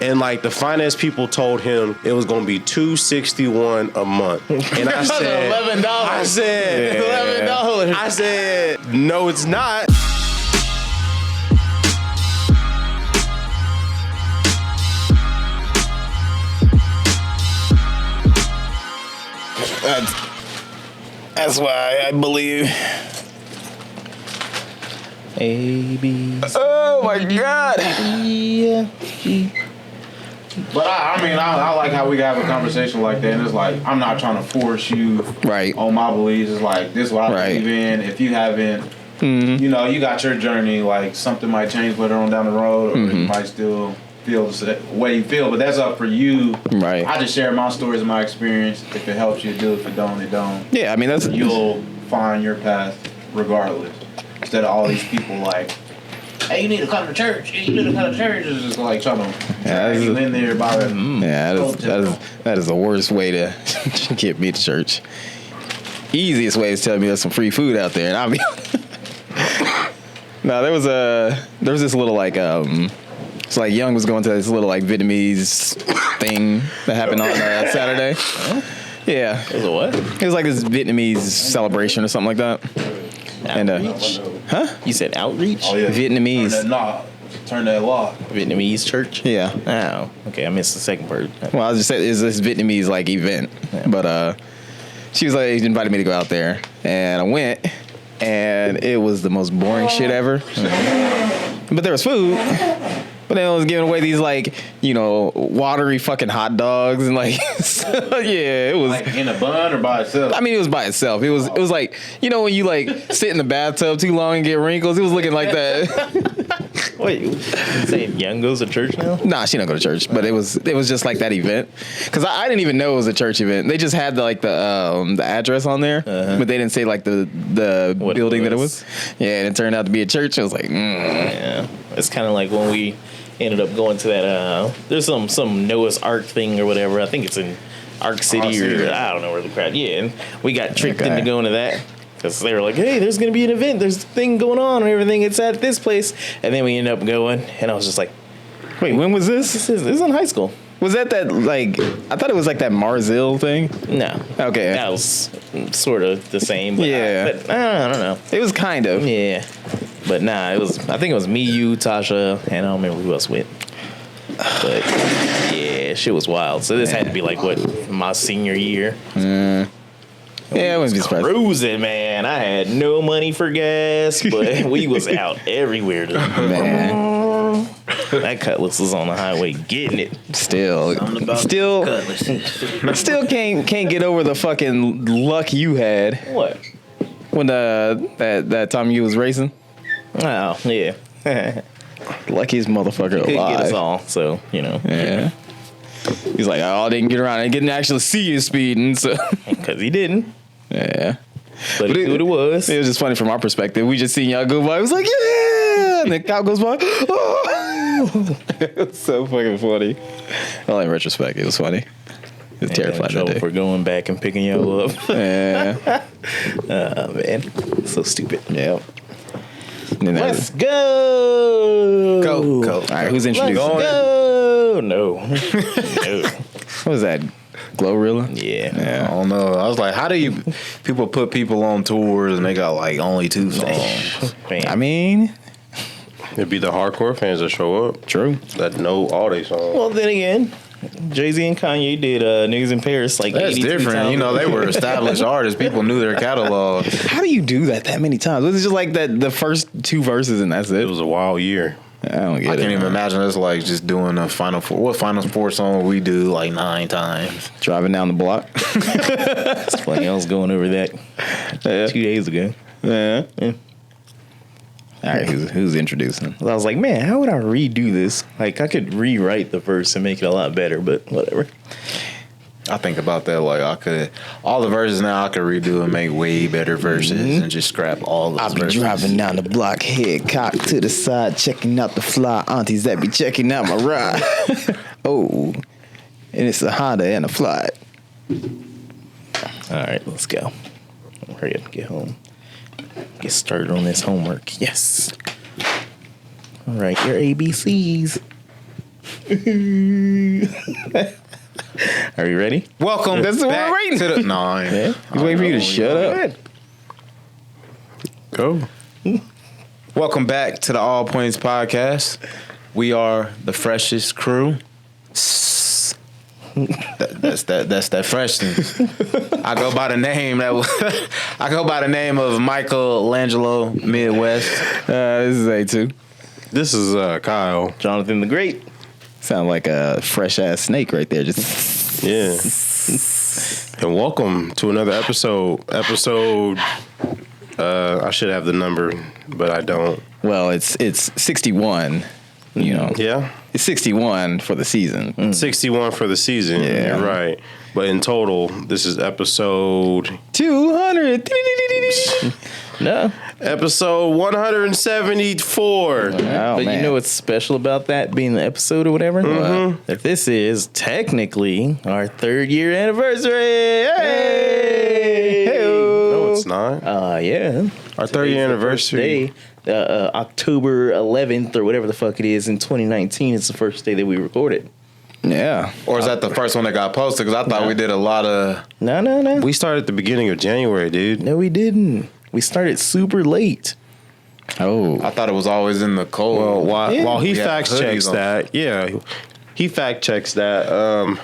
and like the finance people told him it was gonna be $261 a month, and I said $11. I said $11. I said no, it's not. That's why I believe. A, B, C, oh my God. Yeah. But I like how we can have a conversation like that, and it's like I'm not trying to force you on my beliefs. It's like this is what I believe in. If you haven't, you know, you got your journey. Like something might change later on down the road, or you might still feel the way you feel. But that's up for you. Right. I just share my stories and my experience. If it helps you, do it. If it don't, it don't. Yeah, I mean you'll find your path regardless. Instead of all these people like, hey, you need to come to church. You need to come to church. It's just like trying to drag you in there by the that is the worst way to get me to church. Easiest way is tell me there's some free food out there, and I'll be. No, there was this little like it's like Young was going to this little like Vietnamese thing that happened on Saturday. Yeah, it was a what? It was like this Vietnamese celebration or something like that. Outreach? And You said outreach? Oh, yeah. Vietnamese. Turn that law. Vietnamese church? Yeah. Oh, okay. I missed the second part. Well, I was just saying, it's this Vietnamese like event, but she was like, she invited me to go out there, and I went, and it was the most boring shit ever. But there was food. But then I was giving away these like, you know, watery fucking hot dogs and like, yeah, it was like in a bun or by itself. I mean, it was by itself. It was like, you know, when you like sit in the bathtub too long and get wrinkles. It was looking like that. Wait, you saying Young goes to church now? Nah, she don't go to church, but it was just like that event. Because I didn't even know it was a church event. They just had the address on there, but they didn't say like the building that it was. Yeah, and it turned out to be a church. I was like, yeah, it's kind of like when we ended up going to that there's some Noah's Ark thing or whatever. I think it's in Ark City or I don't know where the crowd. Yeah, and we got tricked into going to that because they were like, hey, there's gonna be an event, there's a thing going on and everything, it's at this place. And then we ended up going, and I was just like, wait, when was this? This is in high school. Was that like, I thought it was like that Marzil thing? No. Okay. That was sort of the same. But yeah. But I don't know. It was kind of. Yeah. But nah, I think it was me, you, Tasha, and I don't remember who else went. But yeah, shit was wild. So this had to be like, what, my senior year? Yeah, I wouldn't be surprised. Cruising, man. I had no money for gas, but we was out everywhere. Man. That Cutlass was on the highway getting it. Still can't get over the fucking luck you had. What? When that time you was racing? Oh, yeah. Luckiest motherfucker alive. Couldn't get us all, so, you know. Yeah. He's like, I didn't get around. I didn't actually see you speeding, so. Because he didn't. Yeah. But he knew what it was. It was just funny from our perspective. We just seen y'all go by. It was like, yeah! And the cop goes by. Oh! It was so fucking funny. Well, in retrospect, it was funny. It was terrified that day. For going back and picking y'all up. Yeah. Man. So stupid. Yep. Let's go. Go. All right, who's introducing? Go. No. What was that? Glorilla? Yeah. I don't know. I was like, how do you people put people on tours and they got like only 2 songs? I mean, it'd be the hardcore fans that show up. True. That know all these songs. Well, then again, Jay-Z and Kanye did Niggas in Paris like that's different. times. You know, they were established artists. People knew their catalog. How do you do that many times? Was it just like that the first 2 verses and that's it? It was a wild year. I don't get it. I can't even imagine us like just doing a Final Four. What Final Four song we do like 9 times? Driving down the block. It's funny. I was going over that 2 days ago. Yeah. All right, who's introducing? I was like, man, how would I redo this? Like, I could rewrite the verse and make it a lot better, but whatever. I think about that. Like, all the verses now I could redo and make way better verses and just scrap all those I'll be verses. driving down the block, head cocked to the side, checking out the fly aunties that be checking out my ride. Oh, and it's a Honda and a Fly. All right, let's go. Hurry up, get home. Get started on this homework. Yes. All right, your ABCs. Are you ready? Welcome That's what back we're waiting. to the... No, I ain't. Yeah. He's waiting for you to shut up. Go. Welcome back to the All Points Podcast. We are the freshest crew. That's that freshness. I go by the name of Michelangelo Midwest. This is A2. This is Kyle. Jonathan the Great. Sound like a fresh ass snake right there. Just Yeah. And welcome to another episode. I should have the number, but I don't. well, it's 61. You know, Yeah. it's 61 for the season. 61 for the season. Yeah. You're right. But in total, this is episode 200. No. episode 174. Oh, But man. you know what's special about that being the episode or whatever? That this is technically our 3rd year anniversary. Hey! No, it's not. Yeah. Our 3rd year anniversary. October 11th or whatever the fuck it is in 2019 is the first day that we recorded. Yeah. Or is that the first one that got posted? Because I thought we did a lot of... No. We started at the beginning of January, dude. No, we didn't. We started super late. Oh. I thought it was always in the cold. Well, while he We had fact checks hoodies on. that, yeah, he fact checks that.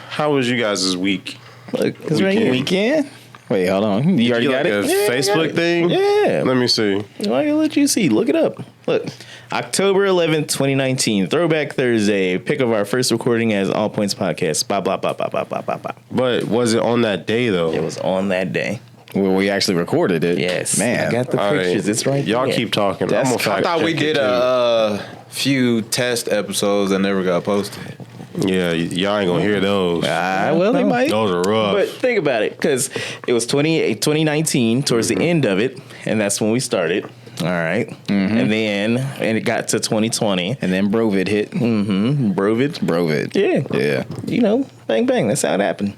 How was you guys' week? Look, it's right here. Weekend? Wait, hold on. You already got like it? a Yeah, I got Facebook it. thing? Yeah. Let me see. I'll let you see. Look it up. Look, October 11th, 2019, Throwback Thursday. Pick of our first recording as All Points Podcast. Blah, blah, blah, blah, blah, blah, blah, blah. But was it on that day though? It was on that day. Well, we actually recorded it. Yes. Man. I got the All right. pictures. It's right Y'all there. keep talking. That's- I'm gonna I fact thought we check it, did a few test episodes that never got posted. too. Yeah, y'all ain't gonna hear those. Well, they might. Those are rough. But think about it, because it was 2019 towards the end of it, and that's when we started. All right. And it got to 2020. And then Brovid hit. Brovid. Brovid. Yeah. Yeah. You know, bang, bang. That's how it happened.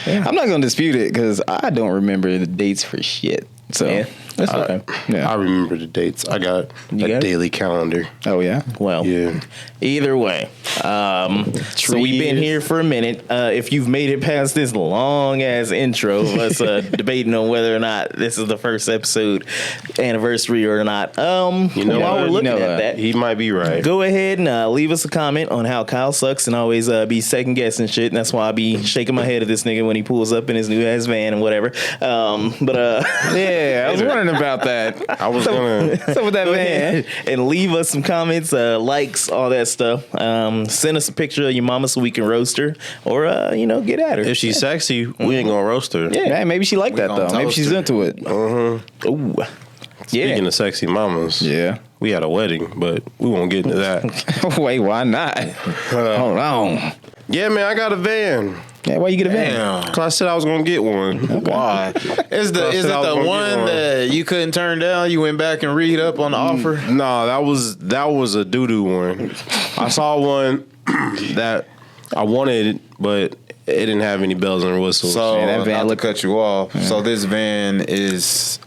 I'm not going to dispute it because I don't remember the dates for shit. So, Yeah. That's okay. yeah. I remember the dates. I got You a got it? daily calendar. Oh, yeah? Well, Yeah. either way. So we've been here for a minute. If you've made it past this long ass intro of us debating on whether or not this is the first episode anniversary or not, You know while what? we're looking You know at that, He might be right. go ahead and leave us a comment on how Kyle sucks and always be second guessing shit. And that's why I be shaking my head at this nigga when he pulls up in his new ass van and whatever. Yeah, I was wondering about that. I was gonna. What's up with that Go man? ahead and leave us some comments, likes, all that stuff. Send us a picture of your mama so we can roast her, or get at her. If she's sexy, we ain't gonna roast her. Yeah. Man, maybe she like that, gonna though. Maybe toast she's her. into it. Ooh. Speaking of sexy mamas, Yeah. we had a wedding, but we won't get into that. Wait, why not? Hold on. Yeah, man, I got a van. Yeah, why you get a van? Damn. Cause I said I was gonna get one. Why? Is it I said I was the gonna one get one. that you couldn't turn down? You went back and read up on the offer? No, that was a doo doo one. I saw one that I wanted, but it didn't have any bells and whistles. So Man, that van not to look- cut you off. So this van is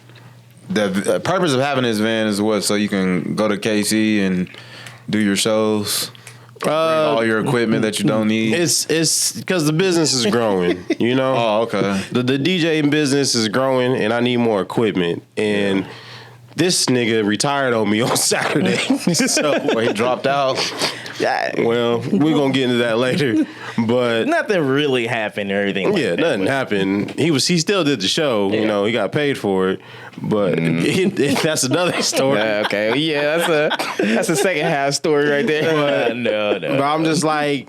the purpose of having this van is what? So you can go to KC and do your shows. Bring all your equipment that you don't need. it's because the business is growing. You know. Oh, okay. The DJing business is growing, and I need more equipment. And this nigga retired on me on Saturday. So Well, he dropped out. well, we're gonna get into that later. But Nothing really happened or anything. Like yeah, that, nothing but- happened. He still did the show. You Yeah. know, he got paid for it. But that's another story. Yeah, okay. Yeah, that's a second half story right there. No. But I'm just like,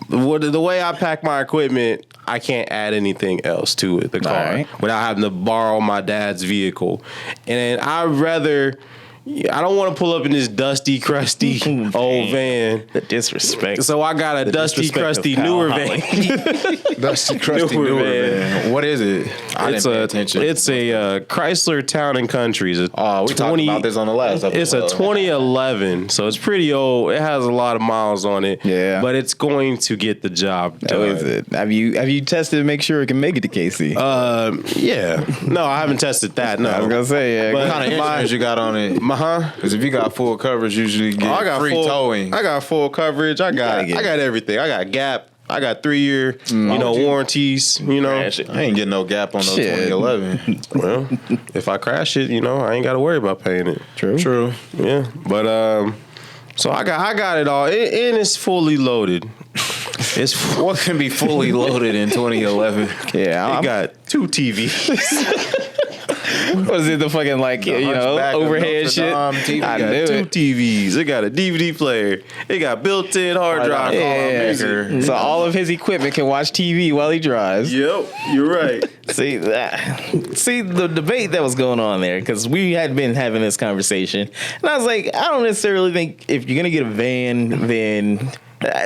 the way I pack my equipment, I can't add anything else to it, the car, right. without having to borrow my dad's vehicle. And I don't want to pull up in this dusty, crusty old van. The disrespect. So I got a dusty, disrespect of crusty, Kyle newer Holly. van. Dusty, crusty, Newer newer van. van. What is it? I didn't pay attention. It's a Chrysler Town and Country. We talked about this on the last episode. It's a 2011, so it's pretty old. It has a lot of miles on it. Yeah. But it's going to get the job done. How is it? Have you tested to make sure it can make it to KC? Yeah. No, I haven't tested that. No. I was gonna say, yeah. But What kind of insurance you got on it? Because if you got full coverage, usually you get free towing. I got full coverage. I got everything. I got Gap. I got 3-year, warranties. I ain't getting no Gap on no 2011. Well, if I crash it, I ain't got to worry about paying it. True. Yeah, but so I got it all, and it's fully loaded. It's what can be fully loaded in 2011? Yeah, it got 2 TVs. What is it? The fucking overhead shit. TV. I knew 2 TVs. It got a DVD player. It got built-in hard drive. Yeah. So all of his equipment can watch TV while he drives. Yep, you're right. See the debate that was going on there, because we had been having this conversation, and I was like, I don't necessarily think if you're gonna get a van, then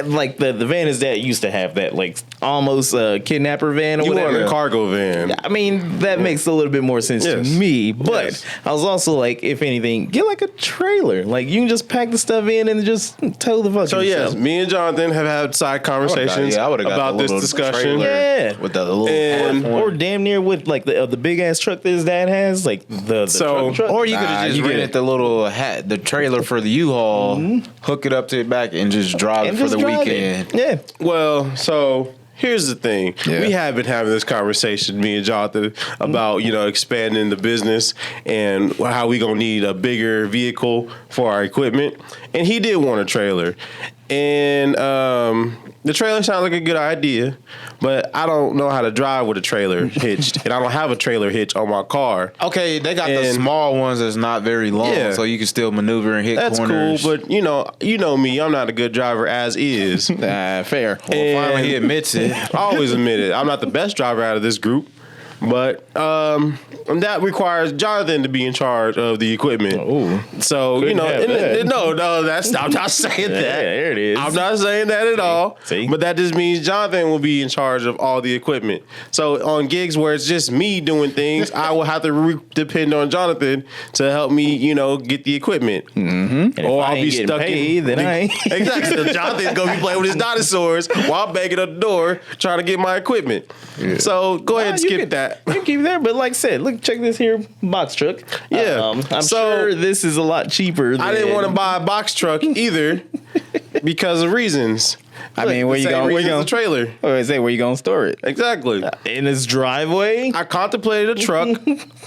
like the van is that used to have that like almost kidnapper van or You whatever. want a cargo van. I mean, that makes a little bit more sense to me, but I was also like, if anything, get like a trailer. Like you can just pack the stuff in and just tow the fucking So yes, stuff. me and Jonathan have had side conversations about this discussion. Yeah, with the little or damn near with like the big ass truck that his dad has, like the truck. Or you could have just rented the little the trailer for the U-Haul, hook it up to the back, and just drive it for the weekend. Yeah. Well, so here's the thing. Yeah. We have been having this conversation, me and Jonathan, about, expanding the business and how we gonna need a bigger vehicle for our equipment. And he did want a trailer. And the trailer sounds like a good idea, but I don't know how to drive with a trailer hitched, and I don't have a trailer hitch on my car. Okay, they got the small ones that's not very long, so you can still maneuver and hit corners. That's cool, but you know me, I'm not a good driver as is. Fair. Well, finally he admits it. I always admit it. I'm not the best driver out of this group. But that requires Jonathan to be in charge of the equipment. Oh, so no, that's I'm not saying that. Yeah, there it is. I'm not saying that at all. See? But that just means Jonathan will be in charge of all the equipment. So on gigs where it's just me doing things, I will have to depend on Jonathan to help me, get the equipment. Mm-hmm. Or I'll be stuck paid, then I ain't. Exactly. So Jonathan's gonna be playing with his dinosaurs while I'm banging up the door trying to get my equipment. Yeah. So go ahead and skip that. You can keep it there, but like I said, look, check this here box truck. Yeah, I'm sure this is a lot cheaper. I didn't want to buy a box truck either because of reasons. I mean, where you going? Where you going? Trailer. I say, where you going to store it? Exactly. In his driveway. I contemplated a truck.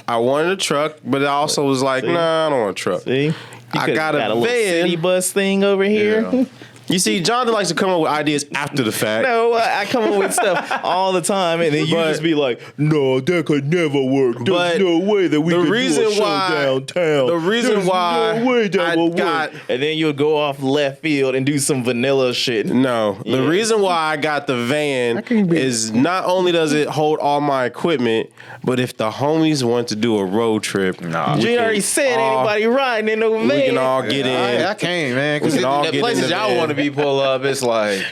I wanted a truck, but I also was like, nah, I don't want a truck. See, I got a little van. city bus thing over here. Yeah. You see, Jonathan likes to come up with ideas after the fact. No, I come up with stuff all the time, and then you just be like, "No, that could never work. There's no way that we could do a show downtown. The reason why no way that will work." And then you'll go off left field and do some vanilla shit. No, the reason why I got the van is not only does it hold all my equipment, but if the homies want to do a road trip, you already said anybody riding in no van. We can all get in. I can't, man. Because the places y'all want to be pull up, it's like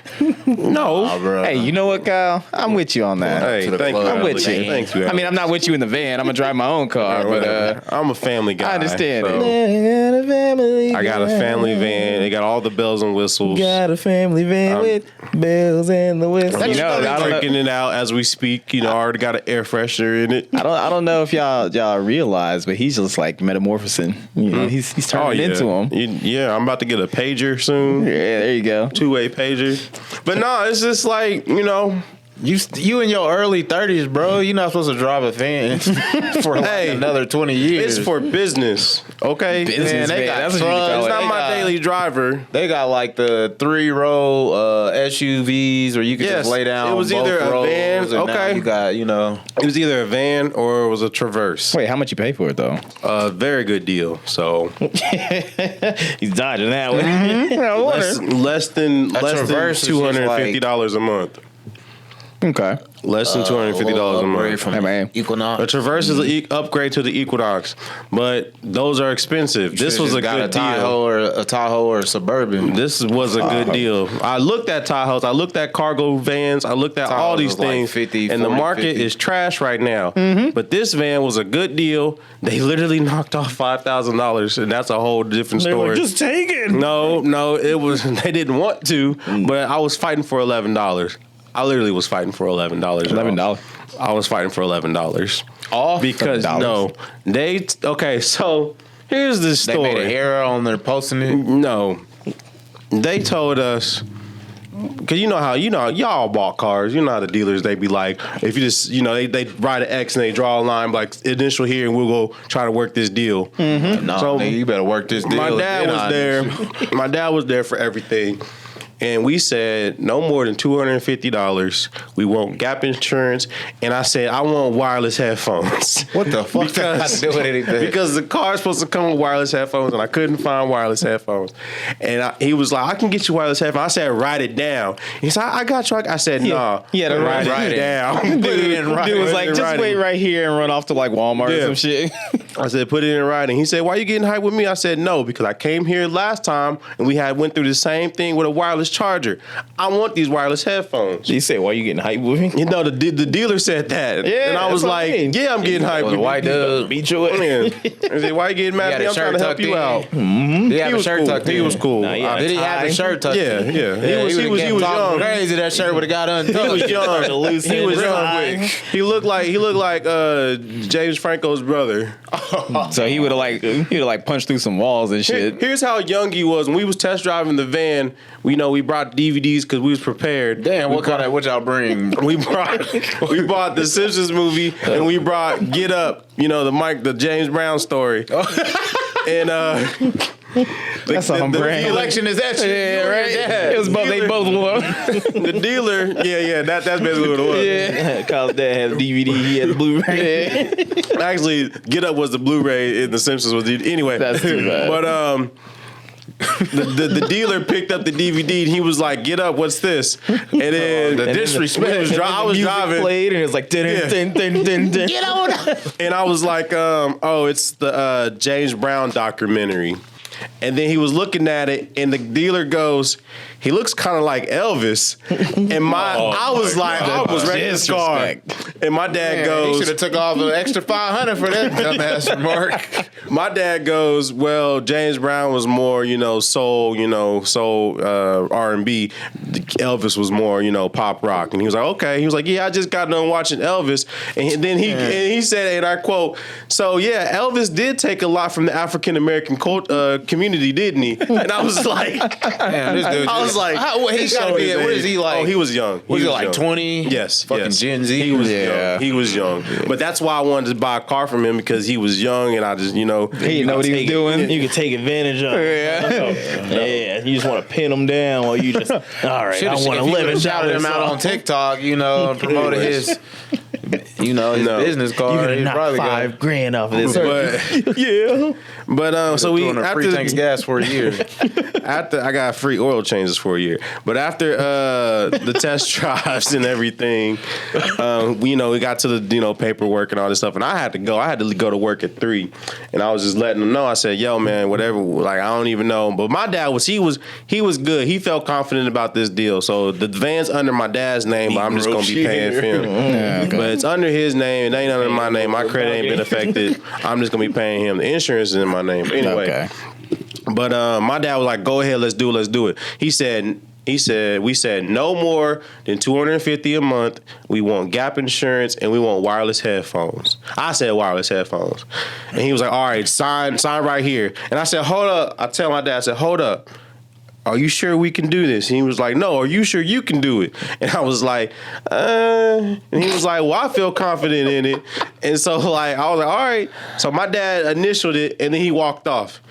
no. Bro. Hey, you know what, Kyle? I'm with you on that. Hey, thank you. I'm with you. Thank you. I mean, I'm not with you in the van. I'm gonna drive my own car, but I'm a family guy. I understand so it. I got a family van. They got all the bells and whistles. Got a family van with bells and the whistles. I'm drinking it out as we speak. I already got an air freshener in it. I don't know if y'all realize, but he's just like metamorphosing. He's turning into him. Yeah, I'm about to get a pager soon. Yeah, there you go. 2-way pager. But no, it's just like, You in your early 30s, bro. You're not supposed to drive a van for another 20 years. It's for business, okay? Business, man. They got That's what you trucks. call It's it. not my daily driver. They got like the 3-row SUVs where you can just lay down. It was both either a rows, van. and now Okay, you got It was either a van or it was a Traverse. Wait, how much you pay for it though? Very good deal. So He's dodging that one. less than Traverse is just $250 a month. Okay. Less than $250 a month. From Hey, man. Equinox. A Traverse is an upgrade to the Equinox, but those are expensive. This was a good deal. A Tahoe or a Suburban. This was a good deal. I looked at Tahoes, I looked at cargo vans, I looked at all these Tahoes like things, 50, and the 40, market 50. is trash right now. But this van was a good deal. They literally knocked off $5,000, and that's a whole different They were story. just take it. No, it was they didn't want to, but I was fighting for $11. I literally was fighting for $11. $11. I was fighting for $11. Off Because $11. so here's the They story. made an error on their posting it. No, they told us because y'all bought cars. You know how the dealers they be like, if you just they write an X and they draw a line like initial here and we'll go try to work this deal. No, So, nigga, you better work this deal. My dad Then was I- there. My dad was there for everything. And we said no more than $250. We want Gap insurance. And I said I want wireless headphones. What the fuck that got to do with anything? Because the car is supposed to come with wireless headphones, and I couldn't find wireless headphones. And he was like, "I can get you wireless headphones." I said, "Write it down." He said, "I got you." I said, "Nah, he had to write write it it. down." Dude was like, just wait right here and run off to like Walmart or some shit. I said, put it in writing. He said, why you getting hyped with me? I said, no, because I came here last time and we went through the same thing with a wireless charger. I want these wireless headphones. You say, why you getting hyped with me? You know, the dealer said that. Yeah, and I was that's what I like, mean. yeah, I'm getting hyped Well, with the white you. dude. Beat your ass. Man. I said, why you getting mad at me? I'm trying to help you out. Did he have He a was shirt cool. tucked in? He was cool. Nah, yeah. Did he have the shirt tucked Yeah, in? yeah. He was talking young. crazy. That shirt would have got untucked. He was young. He was young. He looked like James Franco's brother. So he would have like punched through some walls and shit. Here's how young he was when we was test driving the van. We brought DVDs because we was prepared. Damn, what y'all bring? We brought the Simpsons movie and we brought Get Up. The James Brown story. And That's on brand. The election is that shit. Yeah, right. It was both. They both won. the dealer, that's basically what it was. Yeah. Cause dad had a DVD, he had the Blu-ray. Actually, Get Up was the Blu-ray and the Simpsons was the anyway. That's too bad. But the dealer picked up the DVD and he was like, "Get up, what's this?" And then The disrespect. I was driving, played and it was like Get on. and I was like, "Oh, it's the James Brown documentary." And then he was looking at it, and the dealer goes, "He looks kind of like Elvis." And I was wrecking his car. And my dad He goes, should have took off an extra $500 for that dumbass remark. my dad goes, well, James Brown was more, soul, R&B. Elvis was more, pop rock. And he was like, okay. He was like, yeah, I just got done watching Elvis. And then he said, and I quote, so yeah, Elvis did take a lot from the African American community, didn't he? And I was like, Damn, this dude. I was like, He gotta be. What is he like? Oh, he was young. Was he was like young. 20? Yes. Fucking yes. Gen Z. He was Yeah. young. He was young. But that's why I wanted to buy a car from him because he was young and I just, He didn't know what he was doing. You can take advantage of it. Yeah, you just want to pin them down while you just, all right, I want to live and shouted him out on TikTok, and promoted his business card. You're gonna He's knock probably $5,000 off of this. But Yeah. so we doing a free tank of gas for a year. after I got free oil changes for a year. But after the test drives and everything, we got to the paperwork and all this stuff, and I had to go. I had to go to work at 3, and I was just letting them know. I said, "Yo, man, whatever. Like, I don't even know." But my dad was he was good. He felt confident about this deal. So the van's under my dad's name, but I'm just gonna be paying for him. Yeah, okay. But it's under his name. It ain't under my name. My credit ain't been affected. I'm just gonna be paying him. The insurance is in my name. Anyway. Okay. But my dad was like, "Go ahead, let's do it." He said, we said no more than $250 a month. We want Gap insurance and we want wireless headphones. I said wireless headphones, and he was like, "All right, sign right here." And I said, "Hold up." I tell my dad, I said, "Hold up. Are you sure we can do this?" And he was like, "No, are you sure you can do it?" And I was like, and he was like, "Well, I feel confident in it." And so I was like, "All right." So my dad initialed it and then he walked off.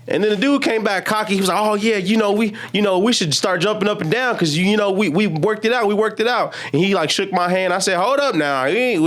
And then the dude came back cocky. He was like, "Oh yeah, we should start jumping up and down because we worked it out. We worked it out." And he like shook my hand. I said, "Hold up now, we ain't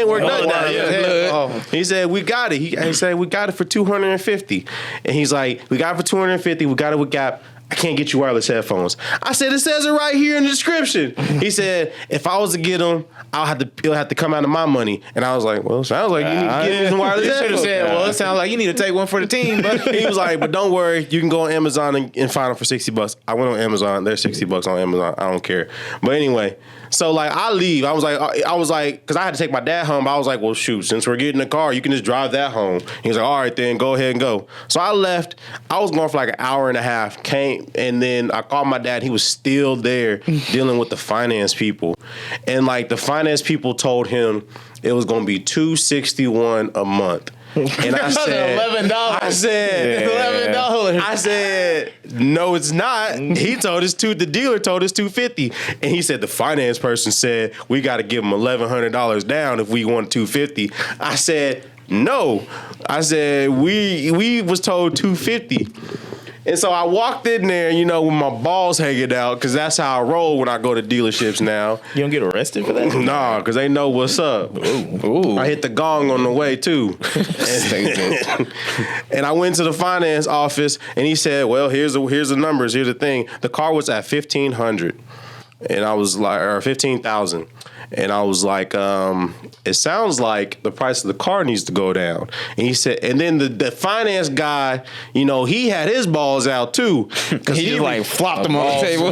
worked nothing out yet." He said, "We got it." He said, "We got it for $250." And he's like, "We got it for $250. We got it with Gap." I can't get you wireless headphones. I said, it says it right here in the description. He said, if I was to get them, it'll have to come out of my money. And I was like, well, sounds like you need to get some wireless headphones. Should have said, well, it sounds like you need to take one for the team. But he was like, but don't worry, you can go on Amazon and find them for $60. I went on Amazon. They're $60 on Amazon. I don't care. But anyway, so like I leave. I was like, because I had to take my dad home. But I was like, well, shoot, since we're getting a car, you can just drive that home. He was like, all right, then go ahead and go. So I left. I was going for like an hour and a half. Came and then I called my dad. He was still there dealing with the finance people, and like the finance people told him it was going to be $261 a month. And I said, $11. I said, $11. I said, no, it's not. He told us the dealer told us $250, and he said the finance person said we got to give him $1,100 down if we want $250. I said, no. I said we was told $250. And so I walked in there, you know, with my balls hanging out, because that's how I roll when I go to dealerships now. You don't get arrested for that? Nah, because they know what's up. Ooh. I hit the gong on the way, too. And I went to the finance office, and he said, well, here's the numbers. Here's the thing. The car was at $1,500, and I was like, or $15,000. And I was like, it sounds like the price of the car needs to go down. And he said, and then the finance guy, you know, he had his balls out too. Because he just like flopped them on the table.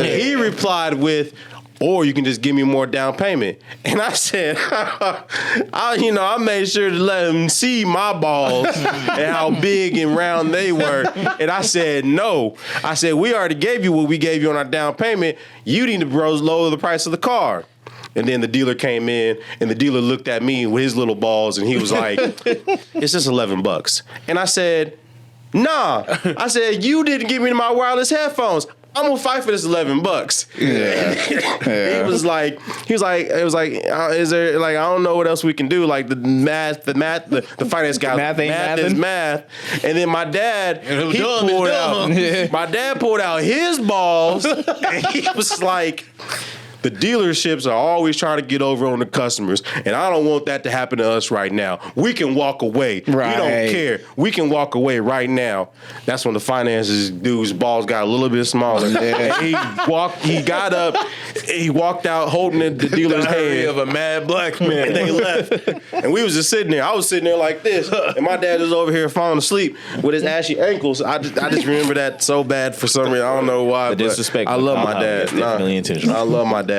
He replied with, or you can just give me more down payment. And I said, I made sure to let him see my balls and how big and round they were. And I said, no. I said, we already gave you what we gave you on our down payment. You need to lower the price of the car. And then the dealer came in, and the dealer looked at me with his little balls, and he was like, it's just $11. And I said, nah. I said, you didn't give me my wireless headphones. I'm gonna fight for this $11. Yeah. He was like, is there, like, I don't know what else we can do. Like the finance guy, math is math. And then my dad, my dad pulled out his balls, and he was like, the dealerships are always trying to get over on the customers, and I don't want that to happen to us right now. We can walk away. Right. We don't care. We can walk away right now. That's when the finances dude's balls got a little bit smaller. He got up, he walked out holding the dealer's hand of a mad black man. And they left. And we was just sitting there. I was sitting there like this, and my dad was over here falling asleep with his ashy ankles. I just remember that so bad for some reason. I don't know why. The disrespect. I love my dad. Definitely intentional. I love my dad.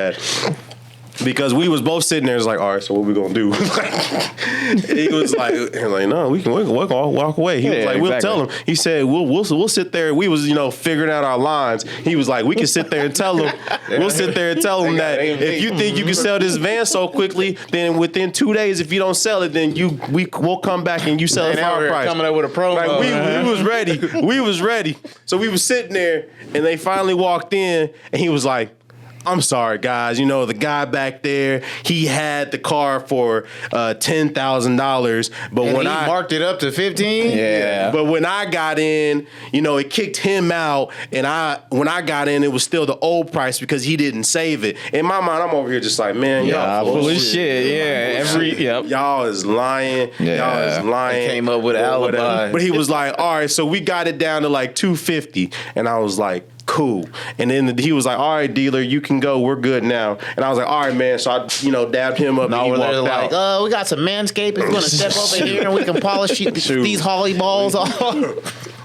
Because we was both sitting there, it's like, all right, so what we gonna do? He was like, no, we can walk away. He was like, we'll tell him. He said, we'll sit there. We was, figuring out our lines. He was like, we can sit there and tell him. We'll sit there and tell him that if you think you can sell this van so quickly, then within 2 days, if you don't sell it, then we'll come back and you sell it for our price. Coming up with a promo. Like, we was ready. We was ready. So we was sitting there, and they finally walked in, and he was like, I'm sorry, guys. The guy back there, he had the car for $10,000, but and when he marked it up to 15. Yeah. But when I got in, it kicked him out, and when I got in, it was still the old price because he didn't save it. In my mind, I'm over here just like, man, y'all full of shit. Yeah. Y'all is lying. Yeah. Y'all is lying. They came up with an alibi. But he was like, all right, so we got it down to like $250, and I was like, cool. And then he was like, all right, dealer, you can go. We're good now. And I was like, all right, man. So I, dabbed him up, and he walked out. Like, we got some Manscaped. It's going to step over here, and we can polish these Holly balls off.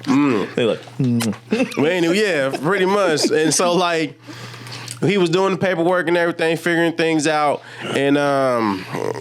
They look. But anyway, yeah, pretty much. And so, like, he was doing the paperwork and everything, figuring things out, and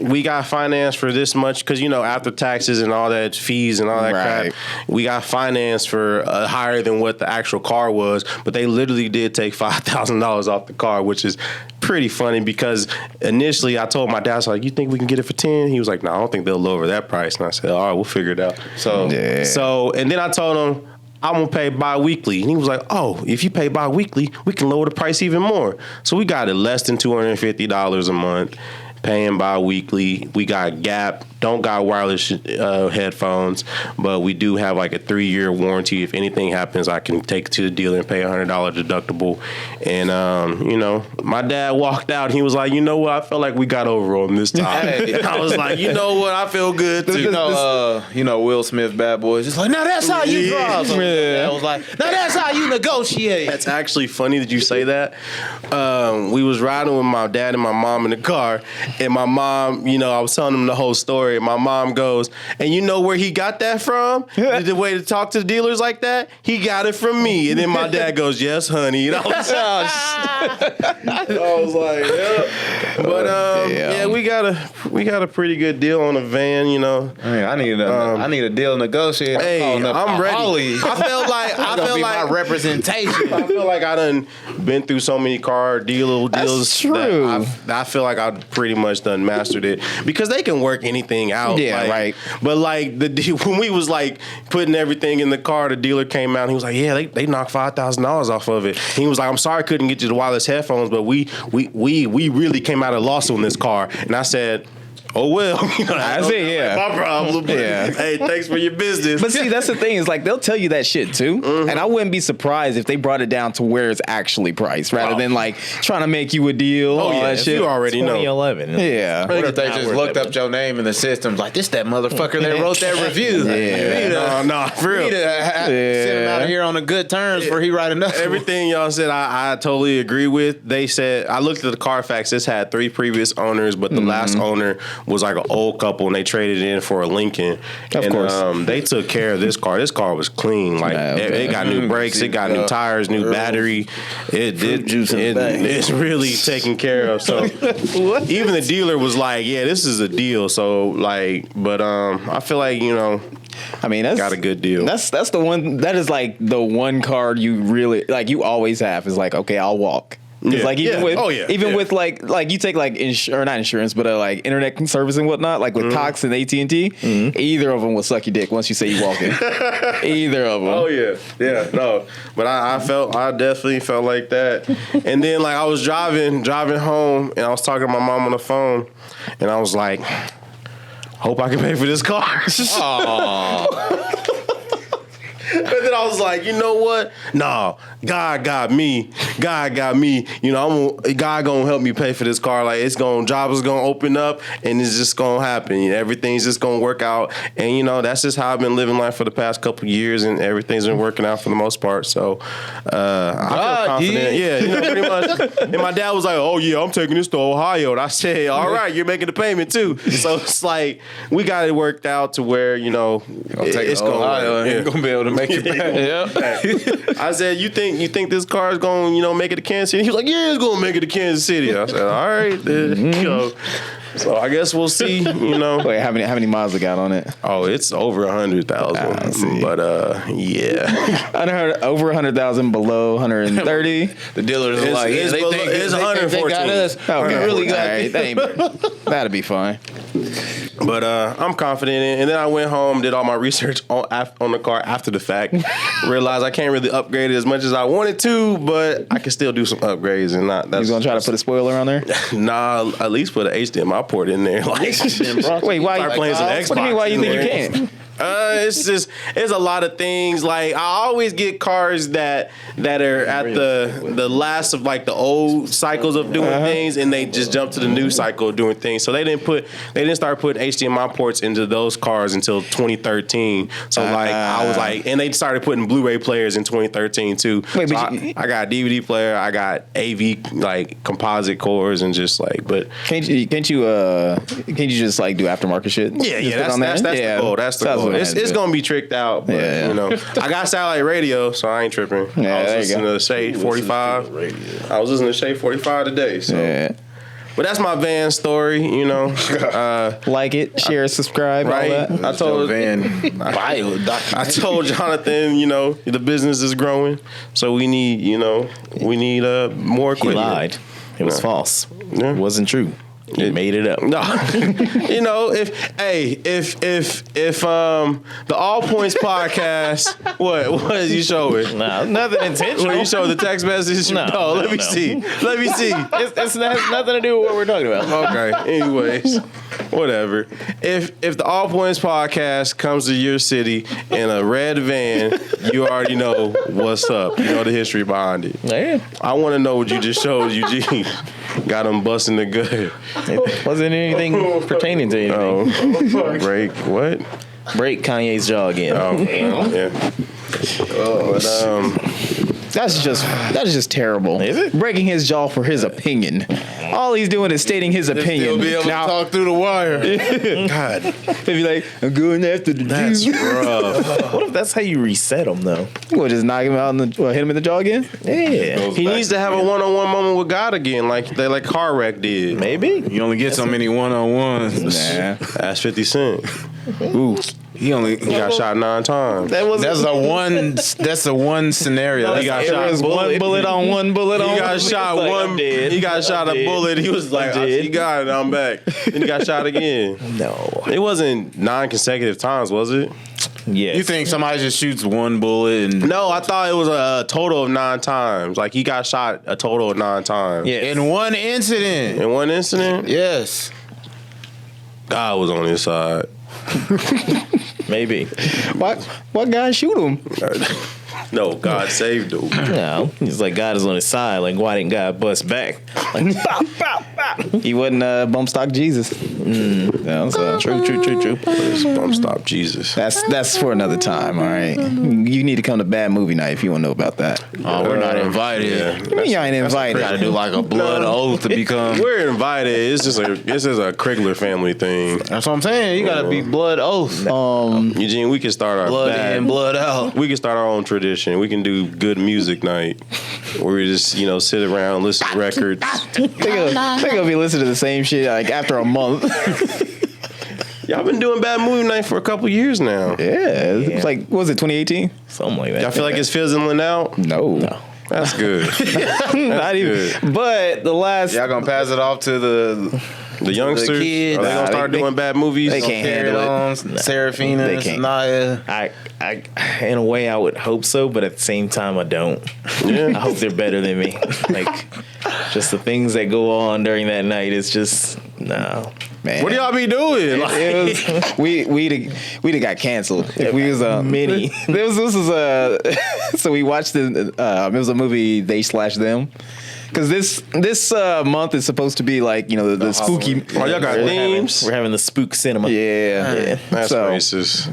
we got financed for this much because after taxes and all that fees and all that crap, we got financed for higher than what the actual car was. But they literally did take $5,000 off the car, which is pretty funny because initially I told my dad, I was like, "You think we can get it for 10?" He was like, "No, I don't think they'll lower that price." And I said, "All right, we'll figure it out." So and then I told him, I'm going to pay bi-weekly. And he was like, oh, if you pay bi-weekly, we can lower the price even more. So we got it less than $250 a month. paying bi-weekly. We got Gap. Don't got wireless headphones, but we do have like a 3-year warranty. If anything happens, I can take it to the dealer and pay $100 deductible. And my dad walked out. And he was like, you know what? I felt like we got over on this time. I was like, you know what? I feel good too. Will Smith, Bad Boys. It's like, now that's how you drive. I was like, now that's how you negotiate. That's actually funny that you say that. We was riding with my dad and my mom in the car, and my mom, I was telling them the whole story. My mom goes, and you know where he got that from? The way to talk to the dealers like that? He got it from me. And then my dad goes, yes, honey. And I was like, yeah. But we got a pretty good deal on a van, I need a deal negotiated. Hey, I'm ready. I felt like my representation. I feel like I done been through so many car deals. That's true. That I feel like I pretty much done mastered it because they can work anything out. Yeah, right. But like when we was like putting everything in the car, the dealer came out and he was like, yeah, they knocked $5,000 off of it. And he was like, I'm sorry I couldn't get you the wireless headphones, but we really came out of loss on this car. And I said, oh well, that's it. Yeah, my problem. But, hey, thanks for your business. But see, that's the thing is like they'll tell you that shit too, and I wouldn't be surprised if they brought it down to where it's actually priced rather than like trying to make you a deal. All that shit. You already know. 2011. Yeah. What if they just looked up your name in the systems like this? That motherfucker that wrote that review. Yeah. No, for real. Send him out of here on a good terms before he write another. Everything y'all said, I totally agree with. They said I looked at the Carfax. This had 3 previous owners, but the last owner was like an old couple, and they traded in for a Lincoln. Of course, they took care of this car. This car was clean. Like it got new brakes, it got new tires, new battery. It's really taken care of. So even the dealer was like, "Yeah, this is a deal." So but I feel like I mean, that's got a good deal. That's the one. That is like the one card you really like. You always have is like, okay, I'll walk. Because with like you take like not insurance, but like internet service and whatnot, like with Cox and AT&T, either of them will suck your dick once you say you walking. Either of them. Oh yeah, no. But I definitely felt like that. And then like I was driving home, and I was talking to my mom on the phone, and I was like, hope I can pay for this car. And then I was like, you know what? No, God got me. God gonna help me pay for this car. Like jobs is gonna open up, and it's just gonna happen. Everything's just gonna work out. And that's just how I've been living life for the past couple of years, and everything's been working out for the most part. So I feel confident. Yeah, pretty much. And my dad was like, oh yeah, I'm taking this to Ohio. And I said, all right, you're making the payment too. So it's like we got it worked out to where it's gonna be able to make it back. I said, you think this car is going to make it to Kansas City? He was like, yeah, it's going to make it to Kansas City. I said, all right, then. So I guess we'll see. Wait, how many miles it got on it? Oh, it's over 100,000. But yeah, I heard over 100,000, below 130. The dealers are like, it's 114. They got us. Okay, really got that'll be fine. But I'm confident in it. And then I went home, did all my research on the car after the fact. Realized I can't really upgrade it as much as I wanted to, but I can still do some upgrades. And you gonna try to put a spoiler on there? Nah, at least put an HDMI port in there. Like, wait, why start playing some Xbox? What do you mean? Why you think you can't? It's a lot of things. Like I always get cars that are at the last of like the old cycles of doing things, and they just jump to the new cycle of doing things. So they didn't start putting HDMI ports into those cars until 2013. So like I was like, and they started putting Blu-ray players in 2013 too. Wait, so I got a DVD player, I got AV like composite cores, and just like, but can't you just like do aftermarket shit? Yeah, that's the goal. That's the goal. It's gonna be tricked out, but I got satellite radio, so I ain't tripping. Yeah, I was listening to Shade 45. I was listening to Shade 45 today. So, but that's my van story. Like it, share, subscribe, right? all that. I told Jonathan, the business is growing, so we need more equipment. He lied. It was false. Yeah. It wasn't true. You made it up. No, you know, if the All Points podcast, what is you showing? Nah, nothing intentional. When you show the text message, No, let me see. It has nothing to do with what we're talking about. Okay. Anyways, whatever. If the All Points podcast comes to your city in a red van, you already know what's up. You know the history behind it. Yeah. I want to know what you just showed Eugene. Got him busting the gut. It wasn't anything pertaining to anything. Oh, break what? Break Kanye's jaw again. Oh, yeah. But That's just terrible. Is it? Breaking his jaw for his opinion. All he's doing is stating his opinion. He'll be able to talk through the wire. God, He'd be like, I'm going after the that's dude. rough. What if that's how you reset him, though? What, just knock him out hit him in the jaw again? Yeah. He needs to have a one-on-one moment with God again, like car wreck did. Maybe. You only get so many one-on-ones. Nah. That's 50 Cent. Ooh, he Got shot 9 times. That's a one scenario. He got shot. One bullet on one bullet on He got one. shot like, one. I'm dead. He got shot a bullet. He was like, dead. "He got it. I'm back." Then he got shot again. No. It wasn't 9 consecutive times, was it? Yes. You think somebody just shoots one bullet and No, I thought it was a total of 9 times. Like he got shot a total of 9 times. Yeah. in one incident? In one incident, Yes. God was on his side. Maybe. What guy shoot him? No, God saved him. No. He's like, God is on his side. Like, why didn't God bust back? Like, bop, bop, bop. He wasn't bump stock Jesus. No, so True. Bump stop Jesus. that's for another time. All right, you need to come to Bad Movie Night if you want to know about that. Oh, we're not invited. Yeah. You mean y'all ain't invited? Got to do like a blood oath to become. We're invited. It's just this is a Krigler family thing. That's what I'm saying. You got to be blood oath. Eugene, we can start our Blood in, blood out. We can start our own tradition. We can do good music night where we just, sit around, listen to records. They gonna be listening to the same shit like after a month. Y'all been doing Bad Movie Night for a couple years now. Yeah, it's like what was it 2018? Something like that. Y'all feel like it's fizzling out? No. That's good. Not even. good. But the last Y'all gonna pass it off to the The youngsters, The kids. are they gonna start They- doing bad movies? they can't handle it. Serafina, They can't. Naya. I, in a way, I would hope so, but at the same time, I don't. Yeah. I hope they're better than me. Like, just the things that go on during that night is just no. man. What do y'all be doing? Like, It was we'd got canceled if we was Many. This was so we watched it was a movie They/Them. Because this month is supposed to be like the spooky. Oh, y'all got themes? We're having the spook cinema. Yeah, That's so, racist.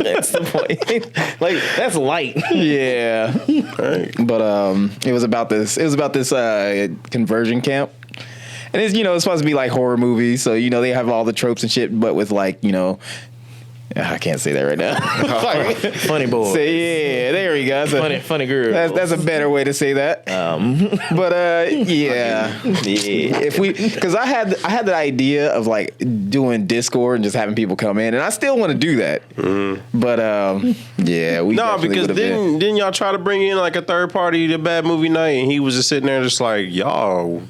That's the point. Like, that's light. Yeah, Right. but it was about this. It was about this conversion camp, and it's it's supposed to be like horror movies. So they have all the tropes and shit, but with like I can't say that right now. Funny boy. Yeah, there we go. That's Funny girl. That's a better way to say that. But yeah. If because I had the idea of like doing Discord and just having people come in, and I still want to do that. But yeah, we No, definitely because would've been. didn't y'all try to bring in like a third party to Bad Movie Night, and he was just sitting there just like, y'all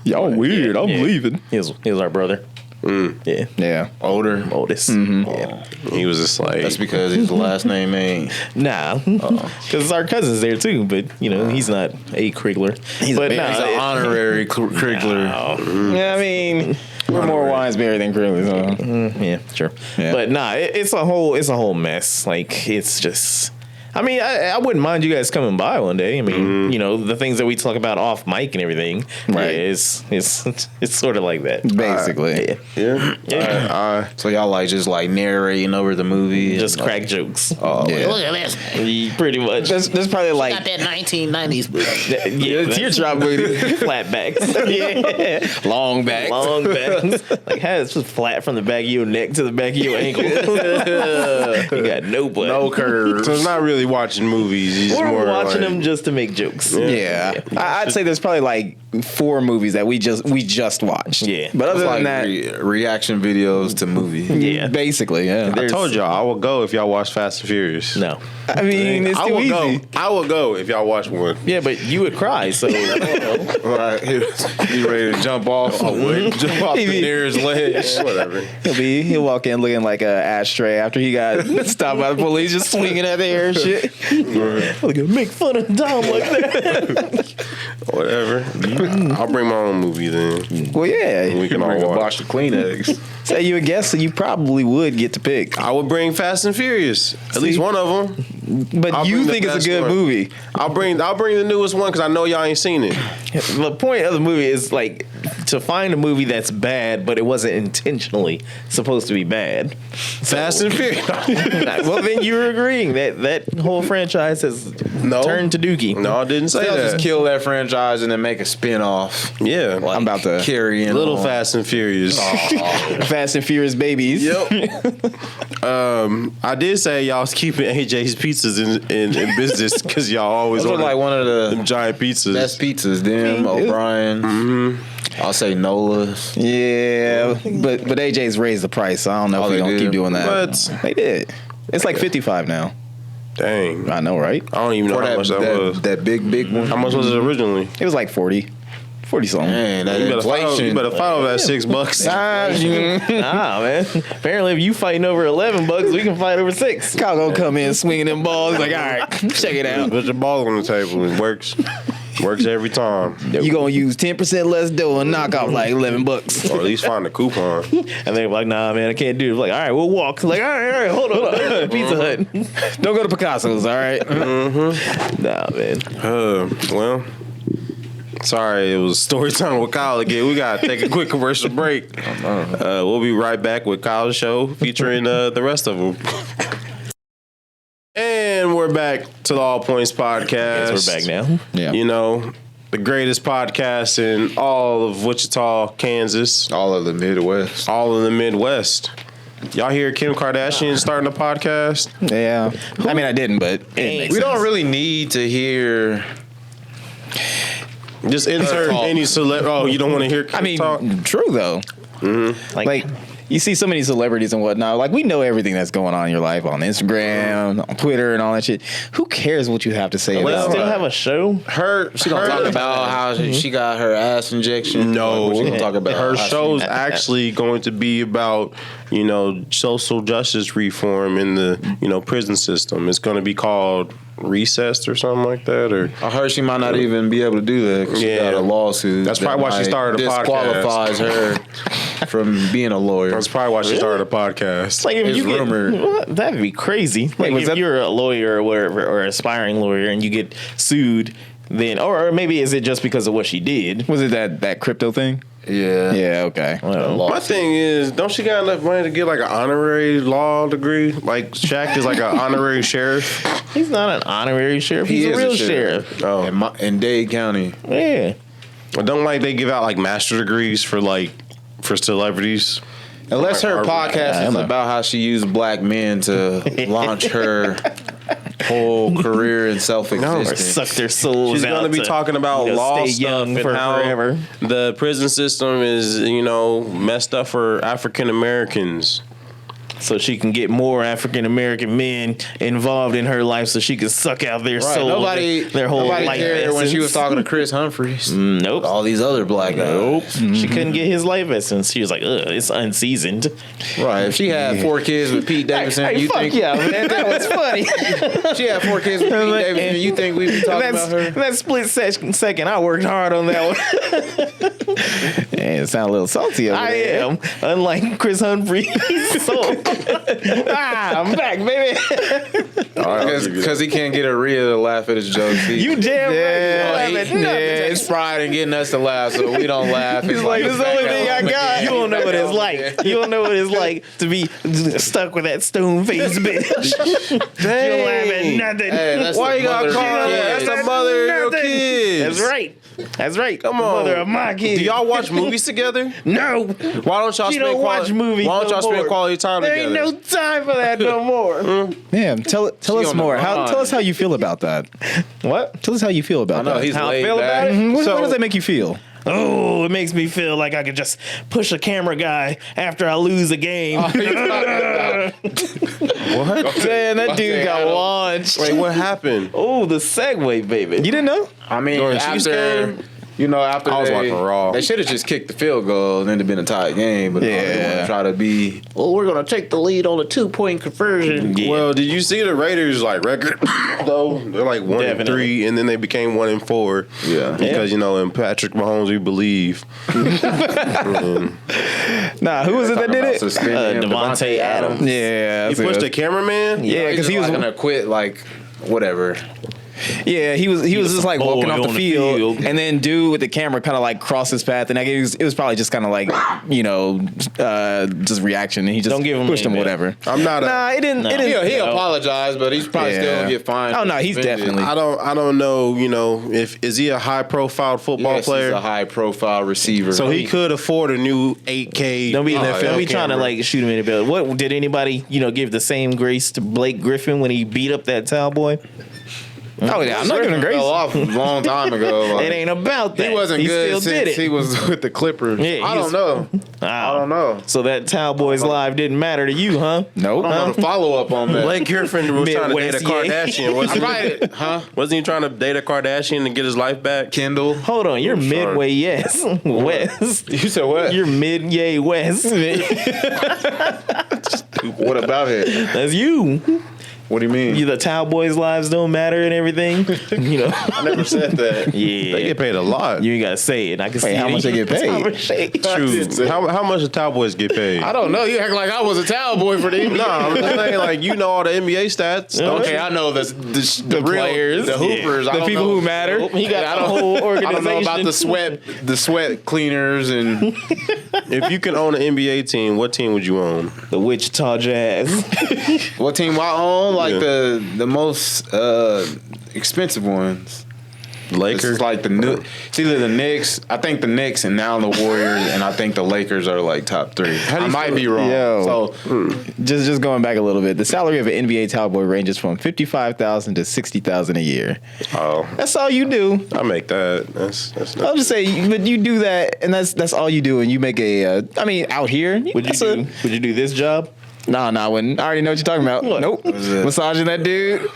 weird. I'm leaving. He was our brother. Yeah. Yeah. Older. Oldest. Yeah. He was just like, That's because his last name ain't. Nah. Because our cousin's there too, but, he's not a Krigler. He's but an honorary Krigler. Yeah, I mean, we're more Winesberry than Curly. So. Yeah, sure. Yeah. But nah, it's a whole mess. Like, it's just. I mean, I wouldn't mind you guys coming by one day. I mean, the things that we talk about off mic and everything. Right. Yeah, it's sort of like that. Basically. yeah. So y'all just narrating over the movie. Just crack jokes. Oh, Yeah. Look at this. Pretty much. There's probably like Got that 1990s booty. Yeah, teardrop booty. flat backs. Yeah. Long back. Long backs. Like, how it's just flat from the back of your neck to the back of your ankle. You got no butt. no curves. So it's not really watching movies. He's We're more watching like, them just to make jokes. Yeah. I'd say there's probably like 4 movies that we just watched. Yeah. But other than that, reaction videos to movies. Yeah. basically, yeah. I told y'all I will go if y'all watch Fast and Furious. No. I mean, it's I too will easy. go. I will go if y'all watch one. Yeah, but you would cry, so Right. He ready to jump off. Jump off the nearest ledge. Whatever. He'll walk in looking like an ashtray after he got stopped by the police, just swinging at the air and shit. look at make fun of Dom like that. Whatever. I'll bring my own movie then. Well, yeah. We can all Bring a watch. box of Kleenex. So you would guess that you probably would get to pick, I would bring Fast and Furious. At least one of them. but I'll you bring the think it's a best good one. movie. I'll bring the newest one because I know y'all ain't seen it. The point of the movie is like to find a movie that's bad, but it wasn't intentionally supposed to be bad. Fast and Furious. Well, then you're agreeing that whole franchise has turned to Dookie. No, I didn't say They'll that. just kill that franchise and then make a spin-off. Yeah. I'm about to Carry in Little on. Fast and Furious. Fast and Furious babies. Yep. I did say y'all was keeping AJ's pizzas in business because y'all always Those are order like one of them the giant pizzas. best pizzas. Them, O'Brien's. I'll say Nola's. Yeah, but AJ's raised the price, so I don't know Oh, if they they're gonna did? keep doing that. What? They did. It's like 55 now. Dang. I know, right? I don't even know For how much that was. that big one. How much was it originally? It was like 40 something. Man, that You better inflation. follow that $6. Nah, man. Apparently, if you fighting over $11, we can fight over $6. Kyle gonna come in swinging them balls. Like, all right, check it out. Put your ball on the table. It works. Works every time. You gonna use 10% less dough and knock off like $11. Or at least find a coupon. And they're like, nah, man, I can't do it. Like, all right, we'll walk. Like, all right, hold on. Pizza Hut. Don't go to Picasso's, all right? Nah, man. Well, sorry, it was story time with Kyle again. We gotta take a quick commercial break. We'll be right back with Kyle's show featuring the rest of them. And we're back to the All Points Podcast. Guess we're back now. Yeah. You know, the greatest podcast in all of Wichita, Kansas, all of the Midwest. all of the Midwest. Y'all hear Kim Kardashian starting a podcast? Yeah. I mean, I didn't, but it makes We sense. don't really need to hear. Just insert talk. any celeb. Oh, you don't want to hear Kim I mean, talk? true though. Like, you see so many celebrities and whatnot. Like, we know everything that's going on in your life on Instagram, on Twitter, and all that shit. Who cares what you have to say They about still it? have a show? She gonna talk about how she got her ass injection. No, She gonna talk about her how she- show's actually going to be about, you know, social justice reform in the, you know, prison system. It's going to be called Recessed or something like that. Or I heard she might not even be able to do that because she Yeah. got a lawsuit. That's probably why she might started a disqualifies her from being a lawyer. that's probably why she started a podcast. Like if It's you get, rumored. what? That'd be crazy. Like was if that- you're a lawyer or whatever, or aspiring lawyer, and you get sued, then or maybe is it just because of what she did? Was it that crypto thing? Yeah. Yeah, okay. My thing is, don't she got enough money to get like an honorary law degree? Like Shaq is like an honorary sheriff. He's not an honorary sheriff. He's a is real sheriff. Oh, In Dade County. Yeah. don't like they give out like master degrees for celebrities. Unless her Or- podcast is about how she used black men to launch her whole career in Or self-existence. suck their souls She's out. going to be talking about law stay stuff young and for how forever. the prison system is, you know, messed up for African Americans. So she can get more African American men involved in her life, so she can suck out their soul, their whole life cared when she was essence. talking to Chris Humphries. Nope. All these other black guys. She couldn't get his life essence. She was like, ugh, it's unseasoned. Right. If she had 4 kids with Pete Davidson, Hey, you fuck think yeah, man. That was funny. she had 4 kids with Pete Davidson, you think we'd be talking about her? That split second, I worked hard on that one. Yeah, it sounds a little salty over I there. am. Unlike Chris Humphrey. So, I'm back, baby. Because he can't get Rhea to laugh at his jokes. You damn right. You laughing. It's pride in getting us to laugh, so we don't laugh. He's Like, this is the only thing I got. You don't know what it's like. You don't know what it's like to be stuck with that stone faced bitch. You don't laugh at nothing. Hey, that's Why the you got mother- called? Yeah, That's the mother of your Nothing. kids. That's right. That's right. Come the on. mother of my kids. Do y'all watch movies together? No. Why don't y'all She spend don't watch quality? movies. Why don't y'all no spend more. quality time there together? ain't no time for that no more. Damn, tell us on more. the run. Tell us how you feel about that. What? Tell us how you feel about I know that. he's How I laid feel back. about it? What So- does that make you feel? Oh, it makes me feel like I could just push a camera guy after I lose a game. What? Man, that dude got Adam. launched. Wait, what happened? Oh, the segue, baby. You didn't know? I mean, During Chiefs after game? after I was they, watching Raw. they should have just kicked the field goal and then it'd been a tight game. But no, they Yeah. want to try to be. Well, we're gonna take the lead on a 2-point conversion. Yeah. Well, did you see the Raiders record though? They're like 1-3, and then they became 1-4. Yeah. Because in Patrick Mahomes we believe. Nah, who was it that did it? Devontae Adams. Yeah, He pushed the cameraman. Yeah, because he was gonna quit whatever. Yeah, he was just like boy walking off the on the field, field. and then dude with the camera kind of like crossed his path, and it was probably just kind of like just reaction, and he just Don't give him pushed him any, whatever. I'm not. Nah, it didn't. No. It didn't. He apologized, but he's probably still gonna get fined. Oh no, he's definitely. I don't know. Is he a high profile football player. player? He's a high profile receiver. So he could afford a new 8K. Don't be, NFL don't be trying to camera. shoot him in the belly. What did anybody give the same grace to Blake Griffin when he beat up that towel boy? Oh yeah, I'm not giving him grace. fell off a long time ago. It ain't about that. He wasn't good Still did since it. he was with the Clippers. Yeah, I don't know. I don't know. So that Towel Boys Live didn't matter to you, huh? Nope. I don't know the follow up on that. Blake Griffin was trying to date a Midwest, yeah. Kardashian. Wasn't he? Right, huh? Wasn't he trying to date a Kardashian to get his life back? Kendall. Hold on, you're sorry. midway, yes. West. You said what? You're mid-yay west. What about it? That's you. What do you mean? The Towel Boys lives don't matter and everything. I never said that. Yeah. They get paid a lot. You ain't gotta say it. I can see how it in much they your get paid? conversation. True. How much do Cowboys get paid? I don't know. You act like I was a towel boy for the No, I'm just saying, all the NBA stats. Don't Okay, you? I know the real, players. the hoopers, The I don't people know. who matter. He got I the don't- whole I organization. don't know about the sweat cleaners and If you can own an NBA team, what team would you own? the Wichita Jazz. what team I own? Like Yeah. the most expensive ones. Lakers. It's like it's either the Knicks. I think the Knicks and now the Warriors, and I think the Lakers are top 3. I might be wrong. Yo. So Just going back a little bit, the salary of an NBA towel boy ranges from $55,000 to $60,000 a year. Oh, That's all you do. I make that. That's not. I'll just say, but you do that, and that's all you do, and you make out here. Would you do this job? Nah, I wouldn't. I already know what you're talking about. What? Nope. is it? Massaging that dude.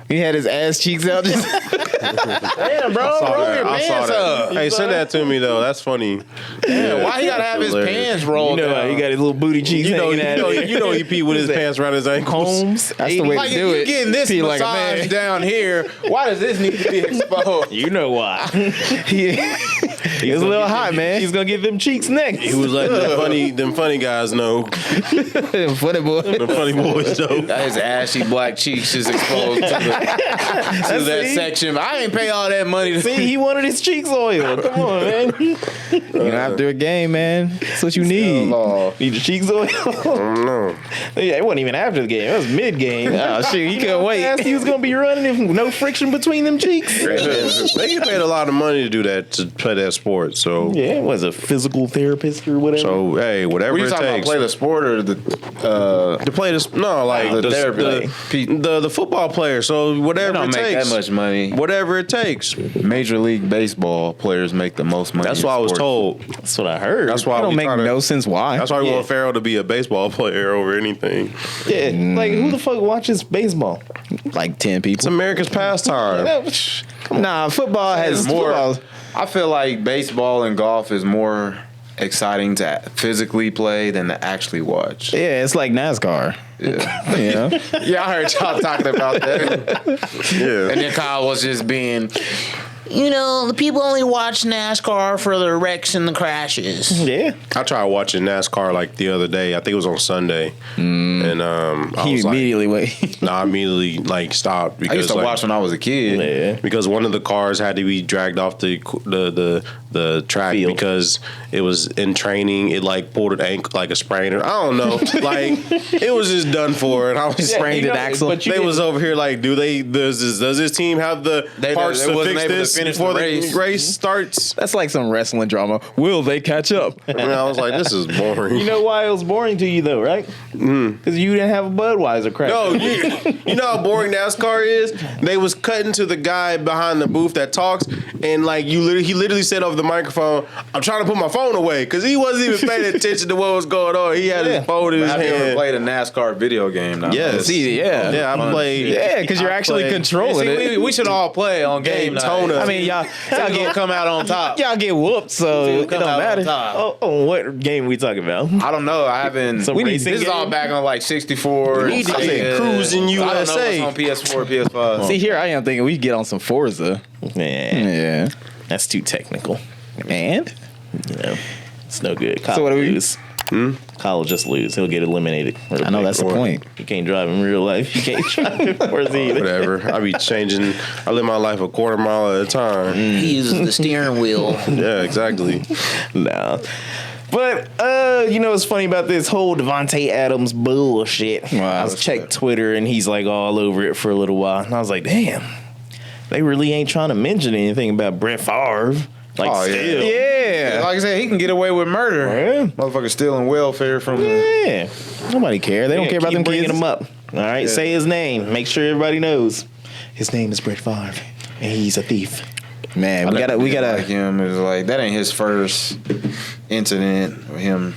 He had his ass cheeks out. Just damn, bro, I saw roll that. your I saw pants that. up. Hey, send that to me though. That's funny. Yeah, why he gotta have his Hilarious. pants rolled You know, down? he got his little booty cheeks hanging out. You know, he pee with his pants around his ankles. Holmes. That's the way Like, to if do you it. getting this Feel like a massage man. down here, why does this need to be exposed? You know why? He was a little hot, man. He's gonna get them cheeks next. He was letting them funny guys know. Funny boy. Them funny boys know. His ashy black cheeks just exposed to that See? section. I ain't pay all that money to See, he wanted his cheeks oiled. Come on, man. After a game, man. That's what you need. Need your cheeks oiled. No. Yeah, it wasn't even after the game. It was mid-game. Oh, shit, he couldn't wait. Fast he was gonna be running if no friction between them cheeks. They get paid a lot of money to do that, to play that sport. So, Yeah, was a physical therapist or whatever. so hey, whatever Were you it talking about takes. play the sport or the To play this, no, like The therapy. the football player. So they whatever don't it make takes, that much money. whatever it takes. Major League Baseball players make the most money. That's in what I was sports. told. That's what I heard. That's why That don't we make tryna- no sense why. That's why we Yeah. want Farrell to be a baseball player over anything. Yeah, like who the fuck watches baseball? Like 10 It's people. America's pastime. Nah, football has more. football. I feel like baseball and golf is more exciting to physically play than to actually watch. Yeah, it's like NASCAR. Yeah, You know? yeah, I heard y'all talking about that. Yeah. And then Kyle was just being, You know, the people only watch NASCAR for the wrecks and the crashes. Yeah, I tried watching NASCAR like the other day. I think it was on Sunday, and I He was immediately wait. I immediately stopped I because used to like, watch when I was a kid. yeah. because one of the cars had to be dragged off the track Field. because it was in training. It like pulled an ankle, like a sprainer. I don't know, like it was just done for. And I was Sprained you an know, axle. but you They didn't- was over here like, does this team have the They parts to wasn't fix able this? before the race starts. That's like some wrestling drama. Will they catch up? And I was like, this is boring. You know why it was boring to you though, right? Because you didn't have a Budweiser crack. No, you know how boring NASCAR is? They was cutting to the guy behind the booth that talks, and like he literally said over the microphone, "I'm trying to put my phone away," because he wasn't even paying attention to what was going on. He had his phone in his Have you ever hand. played a NASCAR video game? Now? Yes. Yeah, I played. yeah, because you're actually controlling it. We should all play on game Daytona. night. I mean, y'all Get come out on top. y'all get whooped, so it don't come out on matter. top. Oh, what game we talking about? I don't know. I haven't. Some racing This is all game? back on like 64. We need to get Cruising I don't know USA. what's on PS4, PS5. See, here I am thinking we get on some Forza. Yeah, That's too technical. and You know, it's no good. Kyle So what do will we- lose. Kyle will just lose. He'll get eliminated. I know that's the point. You can't drive in real life. You can't drive in Forza either. Whatever. I be changing. I live my life a quarter mile at a time. He uses the steering wheel. Yeah, exactly. No. But you know what's funny about this whole Devontae Adams bullshit? Wow, I was checked Twitter and he's like all over it for a little while, and I was like, damn, they really ain't trying to mention anything about Brett Favre. Like, Oh, still, Yeah, like I said, he can get away with murder. Yeah. Motherfucker stealing welfare from the. yeah. nobody care. They don't care about Keep them bringing kids. him up. All right, say his name. Make sure everybody knows. His name is Brett Favre, and he's a thief. Man, we gotta. Like him. It was like that ain't his first incident with him.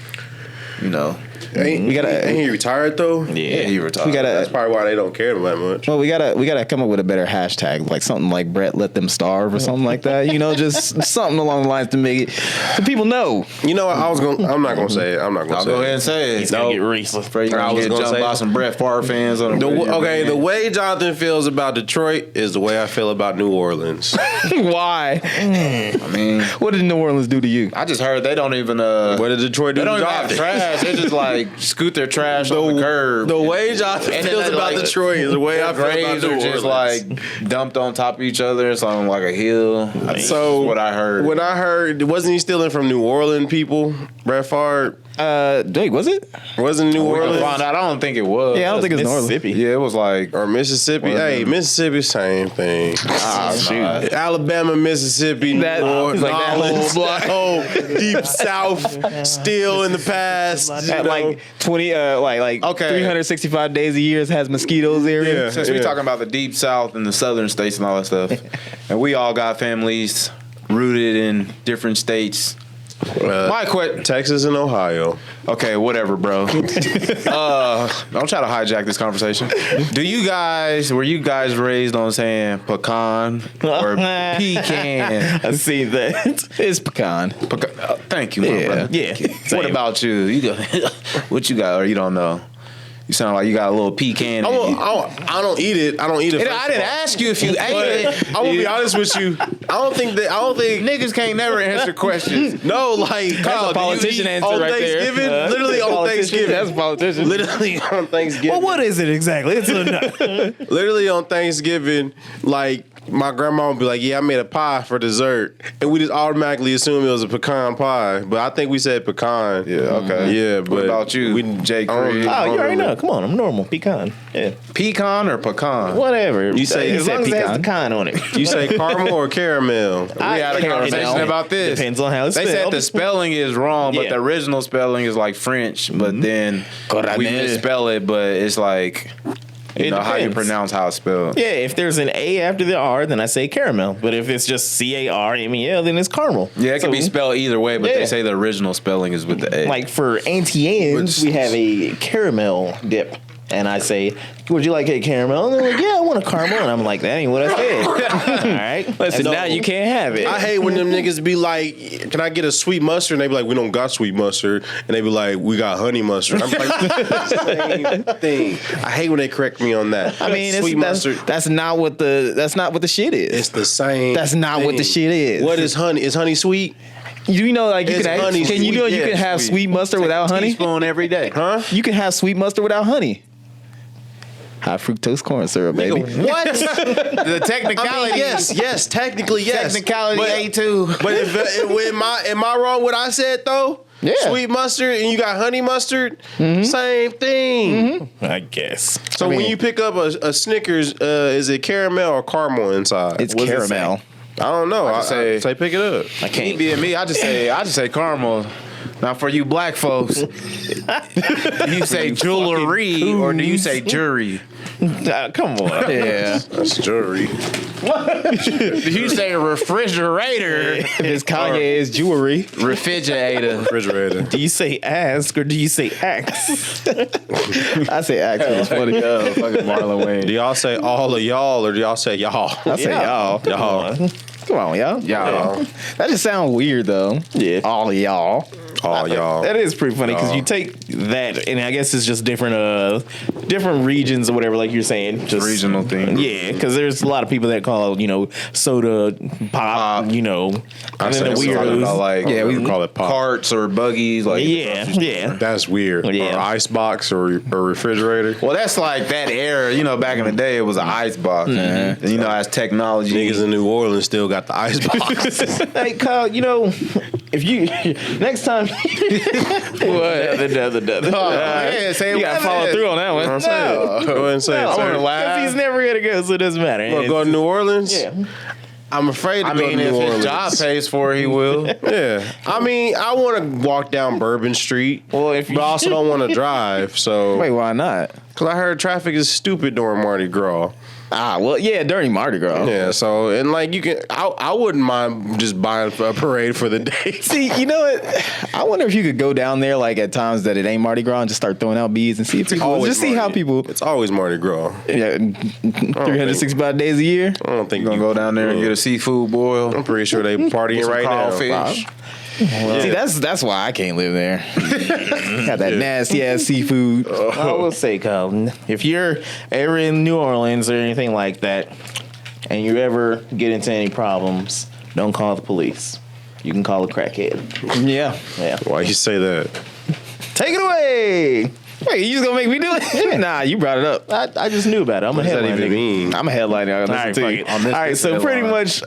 You know. Ain't he retired though? Yeah, he retired. We gotta. That's probably why they don't care that much. Well, we gotta come up with a better hashtag, like something like Brett let them starve or something like that. You know, just something along the lines to make it so people know. You know what? I'm not gonna say it. I'm not gonna I'll say go it. ahead and say it. He's gonna get racist. Afraid you're I gonna was get gonna jumped say- by some Brett Favre fans on The way Jonathan feels about Detroit is the way I feel about New Orleans. Why? I mean, What did New Orleans do to you? I just heard they don't even What did Detroit do they to don't even have Jonathan? trash. They just like scoot their trash on the curb. The way Jonathan And then feels they, about like, Detroit is the way I feel about graves New are Orleans. just like dumped on top of each other. It's on like a hill. So what I heard. What I heard, wasn't he stealing from New Orleans people? Brett Favre Wait, was it? wasn't New We can Orleans find out. I don't think it was. Yeah, I don't think it's New Orleans. Mississippi. Yeah, it was like or Mississippi. Hey, Mississippi, same thing. shoot. Alabama, Mississippi, That- New it's like that Orleans, whole that whole deep South, still in the past. you At know? like 20, like Okay. 365 days a year, it has mosquitoes area. Yeah. Since we talking about the deep South and the southern states and all that stuff, and we all got families rooted in different states. My question. Texas and Ohio. Okay, whatever, bro. Don't try to hijack this conversation. Were you guys raised on saying pecan or pecan? I see that. It's pecan. Thank you, my Yeah. brother. Yeah. What Same. about you? You go. What you got, or you don't know? You sound like you got a little pecan. in you. I don't eat it. I don't eat it. I didn't ask you if you ate it. I'm gonna be honest with you. I don't think Niggas can't never answer questions. No, like That's a politician answer on right there. Thanksgiving. Literally on Thanksgiving. That's a politician. Literally on Thanksgiving. Well, what is it exactly? It's a Literally on Thanksgiving, like my grandma would be like, "Yeah, I made a pie for dessert," and we just automatically assume it was a pecan pie. But I think we said pecan. Yeah, okay. Yeah, What but about you, Jay I don't- Craig? I Oh, don't you already remember. know. Come on, I'm normal. Pecan. Yeah. Pecan or pecan? Whatever. You say- as you long said as it has the pecan. con on it. You say caramel or caramel? We had a conversation about this. Depends on how it's They said spelled. the spelling is wrong, but Yeah. the original spelling is like French. But then we Caramel. misspell it, but it's like you It know how you depends. pronounce how it's spelled. Yeah, if there's an A after the R, then I say caramel. But if it's just CARMEL, then it's caramel. Yeah, it can be spelled either way, but Yeah. they say the original spelling is with the A. Like for Auntie Anne's, we have a caramel dip. And I say, would you like a caramel? And they're like, yeah, I want a caramel. And I'm like, that ain't what I said. All right. Listen, No. now you can't have it. I hate when them niggas be like, "Can I get a sweet mustard?" And they be like, "We don't got sweet mustard." And they be like, "We got honey mustard." I'm like, same thing. I hate when they correct me on that. I mean, sweet mustard. that's not what the shit is. It's the same. That's not what the thing. shit is. What is honey? Is honey sweet? You know, like you It's can honey can you know sweet, you yeah, can have sweet. sweet mustard without honey? Teaspoon every day. Huh? You can have sweet mustard without honey. High fructose corn syrup, baby. What? The technicality. yes. Technically, yes. Technicality But- A2. But am I wrong? What I said though? Yeah. Sweet mustard and you got honey mustard. Same thing. I guess. So I mean- when you pick up a Snickers, is it caramel or caramel inside? It's What does it caramel. I don't know. I say pick it up. I can't be me. I just say caramel. Now for you black folks, do you say jewelry or do you say jury? Come on. Yeah. That's jewelry. Do you say refrigerator? His Kanye is jewelry. Refrigerator. Do you say ask or do you say axe? I say actually. It's funny. Fucking Marlon Wayne. Do y'all say all of y'all or do y'all say y'all? I say y'all. Y'all. Come on, y'all. Y'all. That just sounds weird though. Yeah. All of y'all. All y'all. That is pretty funny because you take that, and I guess it's just different regions or whatever, like you're saying. Just Regional thing. Yeah, because there's a lot of people that call, soda pop, and then the weirdos. We call it pop. Carts or buggies. Like Yeah. That's weird. Yeah. Or ice box or refrigerator. Well, that's like that era. Back in the day, it was an ice box. And, as technology. Niggas in New Orleans still got the ice box. Hey, Kyle, if you next time, say you gotta follow through on that one. Go ahead and say it. Because he's never gonna go, so it doesn't matter. Go to New Orleans? Yeah. I'm afraid to go to New if Orleans. his job pays for it, he will. Yeah. I want to walk down Bourbon Street, Well, but I also don't want to drive. So Wait, why not? Because I heard traffic is stupid during Mardi Gras. Well, yeah, during Mardi Gras. Yeah, so, and you can, I wouldn't mind just buying a parade for the day. See, you know what? I wonder if you could go down there at times that it ain't Mardi Gras and just start throwing out beads and see if people just see how people. It's always Mardi Gras. Yeah, 365 days a year. I don't think You're going to go down there and get a seafood boil. I'm pretty sure they partying right now. Crawfish. Well, see, that's why I can't live there. Got that nasty ass seafood. I will say, Kyle, if you're ever in New Orleans or anything like that, and you ever get into any problems, don't call the police. You can call a crackhead. Yeah. Why you say that? Take it away. Wait, you just gonna make me do it? Nah, you brought it up. I just knew about it. I'm What a does that headline even nigga. mean? I'm a headliner. I All listen right, to fuck you. it. All right, so pretty much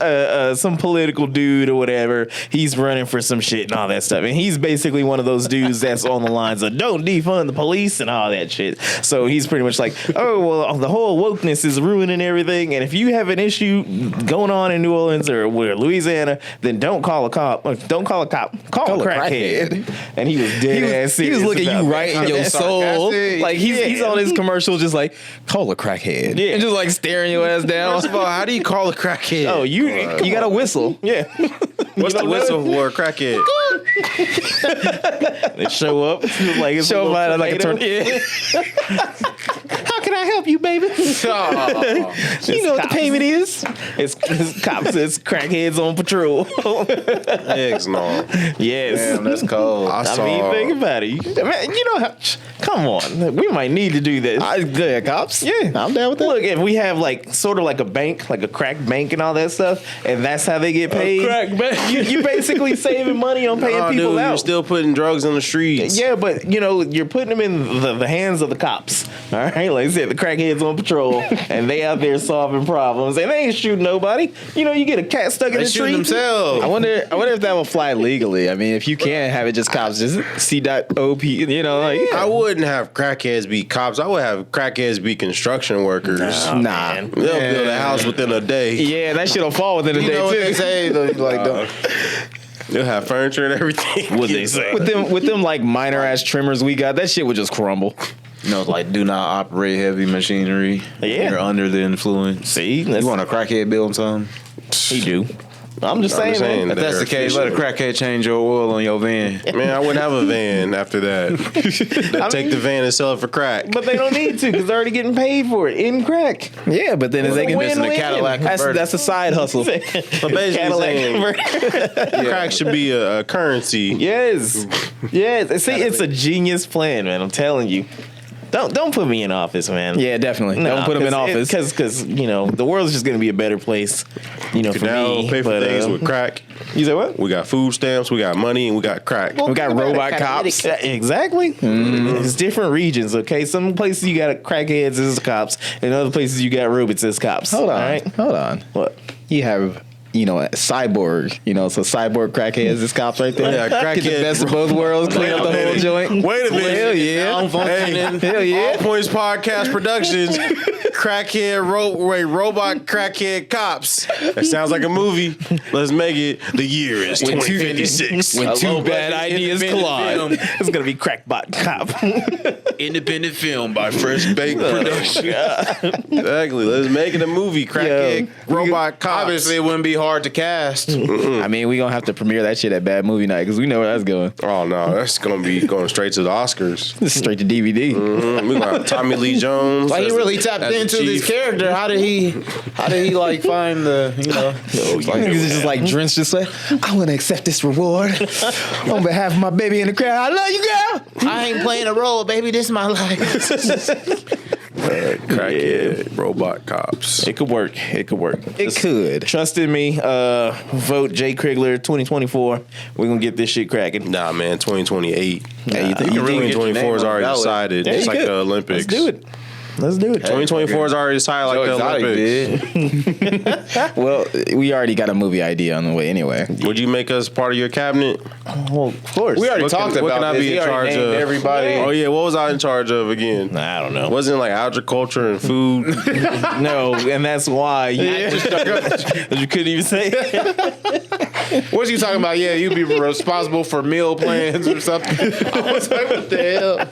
some political dude or whatever, he's running for some shit and all that stuff. And he's basically one of those dudes that's on the lines of don't defund the police and all that shit. So he's pretty much like, oh, well, the whole wokeness is ruining everything. And if you have an issue going on in New Orleans or Louisiana, then don't call a cop. Don't call a cop. Call a crackhead. And he was dead ass serious. He was looking about you that. right in your soul. Like he's on his commercial just like, call a crackhead. Yeah. And just staring your ass down. First of all, how do you call a crackhead? Oh, you got a whistle. Yeah. What's the whistle for a crackhead? They show up. Like it's Show a up like a tornado. How can I help you, baby? You know what the payment is? It's cops. It's crackheads on patrol. Eggs, no. Yes. Damn, that's cold. I saw. think about it. Man, you know how? Come on, we might need to do this. Yeah, cops. Yeah, I'm down with that. Look, if we have sort of like a bank, like a crack bank and all that stuff, and that's how they get paid. crack bank. You're basically saving money on paying people dude, out. You're still putting drugs on the streets. Yeah, but you're putting them in the hands of the cops. All right, like I said, the crackheads on patrol, and they out there solving problems, and they ain't shooting nobody. You get a cat stuck in They the shoot tree. themselves. I wonder if that will fly legally. I mean, if you can't have it just cops, just C.O.P. I wouldn't have crackheads be cops. I would have crackheads be construction workers. Nah. Man. They'll build a house within a day. Yeah, that shit'll fall within a You day know what they too. say? Don't. They'll have furniture and everything. What they say? With them minor ass trimmers we got, that shit would just crumble. Do not operate heavy machinery. Yeah. You're under the influence. See, You want a crackhead build something? he do. I'm just saying, man. If that's the case, let a crackhead change your oil on your van. Man, I wouldn't have a van after that. They'd take the van and sell it for crack. But they don't need to because they're already getting paid for it in crack. Yeah, but then if they can Missing the Cadillac converter. that's a side hustle. But basically saying crack should be a currency. Yes. Yes. See, it's a genius plan, man. I'm telling you. Don't put me in office, man. Yeah, definitely. Don't put them in office. Because the world's just going to be a better place, for Now me. pay for but, things with crack. You say what? We got food stamps, we got money, and we got crack. We got robot cops. Exactly. It's different regions, okay? Some places you got crackheads as cops, and other places you got robots as cops. Hold on. All right? Hold on. What? You have a cyborg, so cyborg crackheads is cops right there. Yeah, Get the crackhead. best of both worlds, clean up the whole joint. Wait a minute. Hell yeah. Hey, Hell yeah. All Points Podcast Productions. robot crackhead cops. That sounds like a movie. Let's make it. The year is 2056. When two bad ideas collide. It's gonna be Crackbot Cop. Independent film by Fresh Baked Production. Exactly. Let's make it a movie. Crackhead robot cops. Obviously, it wouldn't be hard to cast. I mean, we gonna have to premiere that shit at Bad Movie Night because we know where that's going. Oh no, that's gonna be going straight to the Oscars. Straight to DVD. We gonna have Tommy Lee Jones. Like he really tapped into this character. How did he like find the He's just like drenched this way. I want to accept this reward on behalf of my baby in the crowd. I love you, girl. I ain't playing a role, baby. This is my life. Crackhead robot cops. It could work. It could. Trust in me. Vote Jay Krigler 2024. We're gonna get this shit cracking. Nah, man, 2028. Hey, you think 2024 is already decided. Yeah, It's you like could. the Olympics. Let's do it. 2024 is already decided like the Olympics. Well, we already got a movie idea on the way anyway. Would you make us part of your cabinet? Well, of course. We already What talked can about I this. be He in already charge named of? everybody. Oh yeah, what was I in charge of again? I don't know. Wasn't it like agriculture and food? No, and that's why you couldn't even say it. What you talking about? Yeah, you'd be responsible for meal plans or something. I was like, what the hell?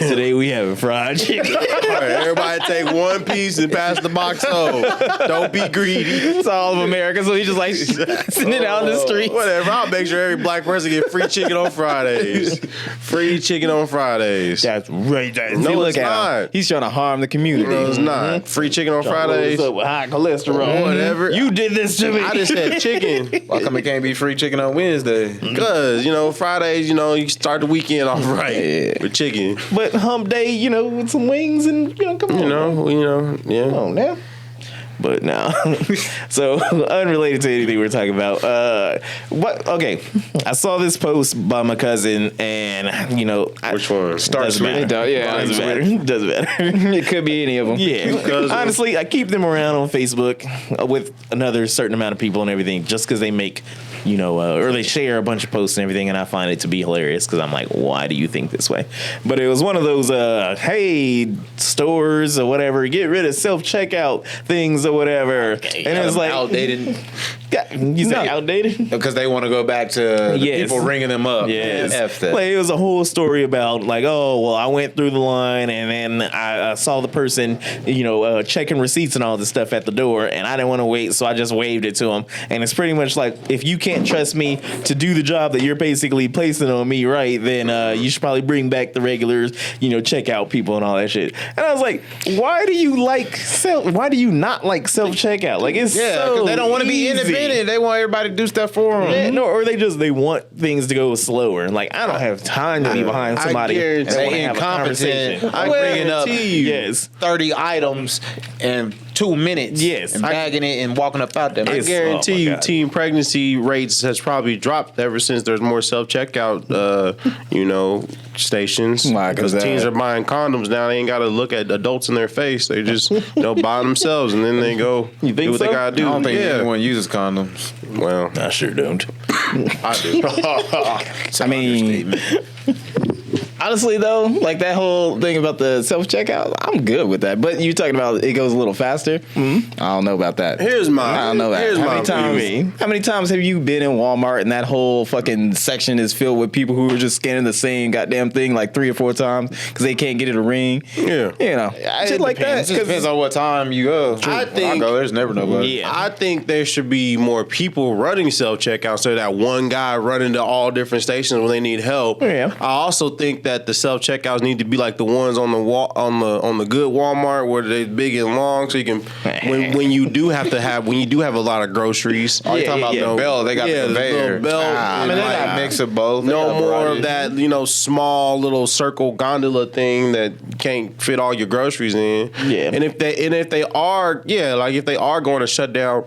Today we have fried chicken. All right, everybody take one piece and pass the box home. Don't be greedy. It's all of America, so he just like sitting it out in the street. Whatever. I'll make sure every black person get free chicken on Fridays. Free chicken on Fridays. That's right. No, it's not. He's trying to harm the community. No, it's not. Free chicken on Fridays. What's up with high cholesterol? Whatever. You did this to me. I just said chicken. Why come it can't be free chicken on Wednesday? Because, Fridays, you start the weekend off right with chicken. But hump day, with some wings and come on. Yeah. Come on now. But no. So unrelated to anything we're talking about. Okay. I saw this post by my cousin, and Which one? Doesn't matter. Doesn't matter. It could be any of them. Yeah. Honestly, I keep them around on Facebook with another certain amount of people and everything, just because they make, or they share a bunch of posts and everything, and I find it to be hilarious because I'm like, why do you think this way? But it was one of those, hey, stores or whatever, get rid of self-checkout things or whatever. Okay, and it's like outdated. You say outdated? Because they want to go back to the people ringing them up. Yes. F that. Like, it was a whole story about like, oh, well, I went through the line and then I saw the person, checking receipts and all this stuff at the door, and I didn't want to wait, so I just waved it to him. And it's pretty much like, if you can't trust me to do the job that you're basically placing on me, right, then you should probably bring back the regulars, checkout people and all that shit. And I was like, why do you not like self-checkout? Like, it's so they don't want to be easy. independent. They want everybody to do stuff for them. Yeah, no, or they want things to go slower. Like, I don't have time to be behind somebody and want to have a conversation. I'm bringing up yes 30 items in 2 minutes. Yes. And bagging it and walking up out there. I guarantee you, teen pregnancy rates has probably dropped ever since there's more self-checkout, stations. Why? Because teens are buying condoms now. They ain't got to look at adults in their face. They just, buy themselves, and then they go You think do what so? they got to do. I don't think anyone uses condoms. Well, I sure don't. I do. I mean, honestly though, like that whole thing about the self-checkout, I'm good with that. But you talking about it goes a little faster? Mm-hmm. I don't know about that. I don't know that. How many times have you been in Walmart and that whole fucking section is filled with people who are just scanning the same goddamn thing like 3 or 4 times because they can't get it to ring? Yeah. Shit like that. It depends on what time you go. I think- go, there's never nobody. Yeah. I think there should be more people running self-checkout so that one guy running to all different stations when they need help. Yeah. I also think that the self-checkouts need to be like the ones on the wall on the good Walmart where they're big and long, so you can when you do have a lot of groceries. Oh, you talking about the belt? They got the conveyor. belt. I mean, they got a mix of both. No more of that, small little circle gondola thing that can't fit all your groceries in. Yeah. And if they are going to shut down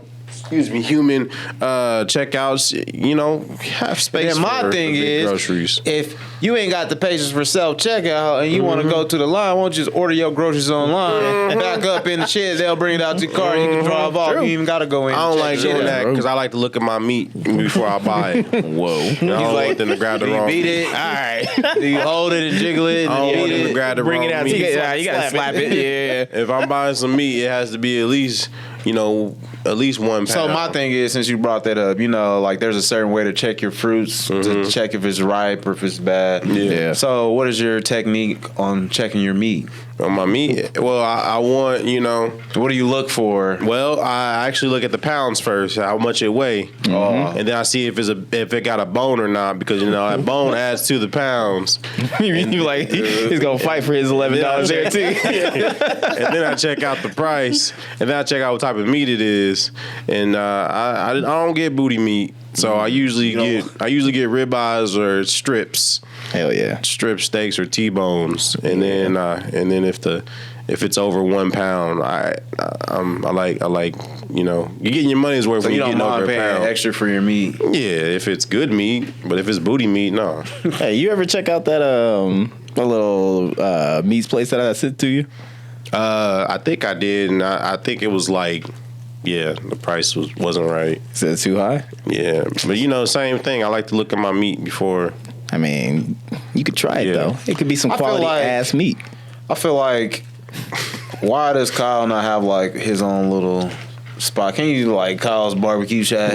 human checkouts. You know, have space. And my for thing big is, groceries. if you ain't got the patience for self checkout and you want to go to the line, why don't you just order your groceries online, back up in the shed, they'll bring it out to your car, you can drive off. You ain't even gotta go in. I don't like check doing it that out. because I like to look at my meat before I buy it. Whoa. I don't want them to grab the wrong. Beat it. All right. Do you hold it and jiggle it? I don't And want beat them to it? grab the Bring wrong it out to meat. you. You gotta slap it. Yeah. If I'm buying some meat, it has to be at least, you know, at least 1 pound. So my thing is, since you brought that up, you know, like there's a certain way to check your fruits to check if it's ripe or if it's bad. Yeah. So what is your technique on checking your meat? On my meat, well, I want, you know, What do you look for? well, I actually look at the pounds first, how much it weigh, and then I see if it got a bone or not, because you know that bone adds to the pounds. You like he's gonna fight for his $11 there too. And then I check out the price, and then I check out what type of meat it is, and I don't get booty meat, so I usually get ribeyes or strips. Hell yeah. Strip steaks or T-bones, and then if it's over 1 pound, I like you know, you're getting your money's worth So when you you're don't getting over mind a paying pound. extra for your meat? Yeah, if it's good meat, but if it's booty meat, no. Hey, you ever check out that little meats place that I sent to you? I think I did, and I think it was like, yeah, the price wasn't right. Is it too high? Yeah, but you know, same thing. I like to look at my meat before. I mean, you could try it Yeah. though. It could be some I feel quality like- ass meat. I feel like, why does Kyle not have like his own little spot? Can you do like Kyle's barbecue shack,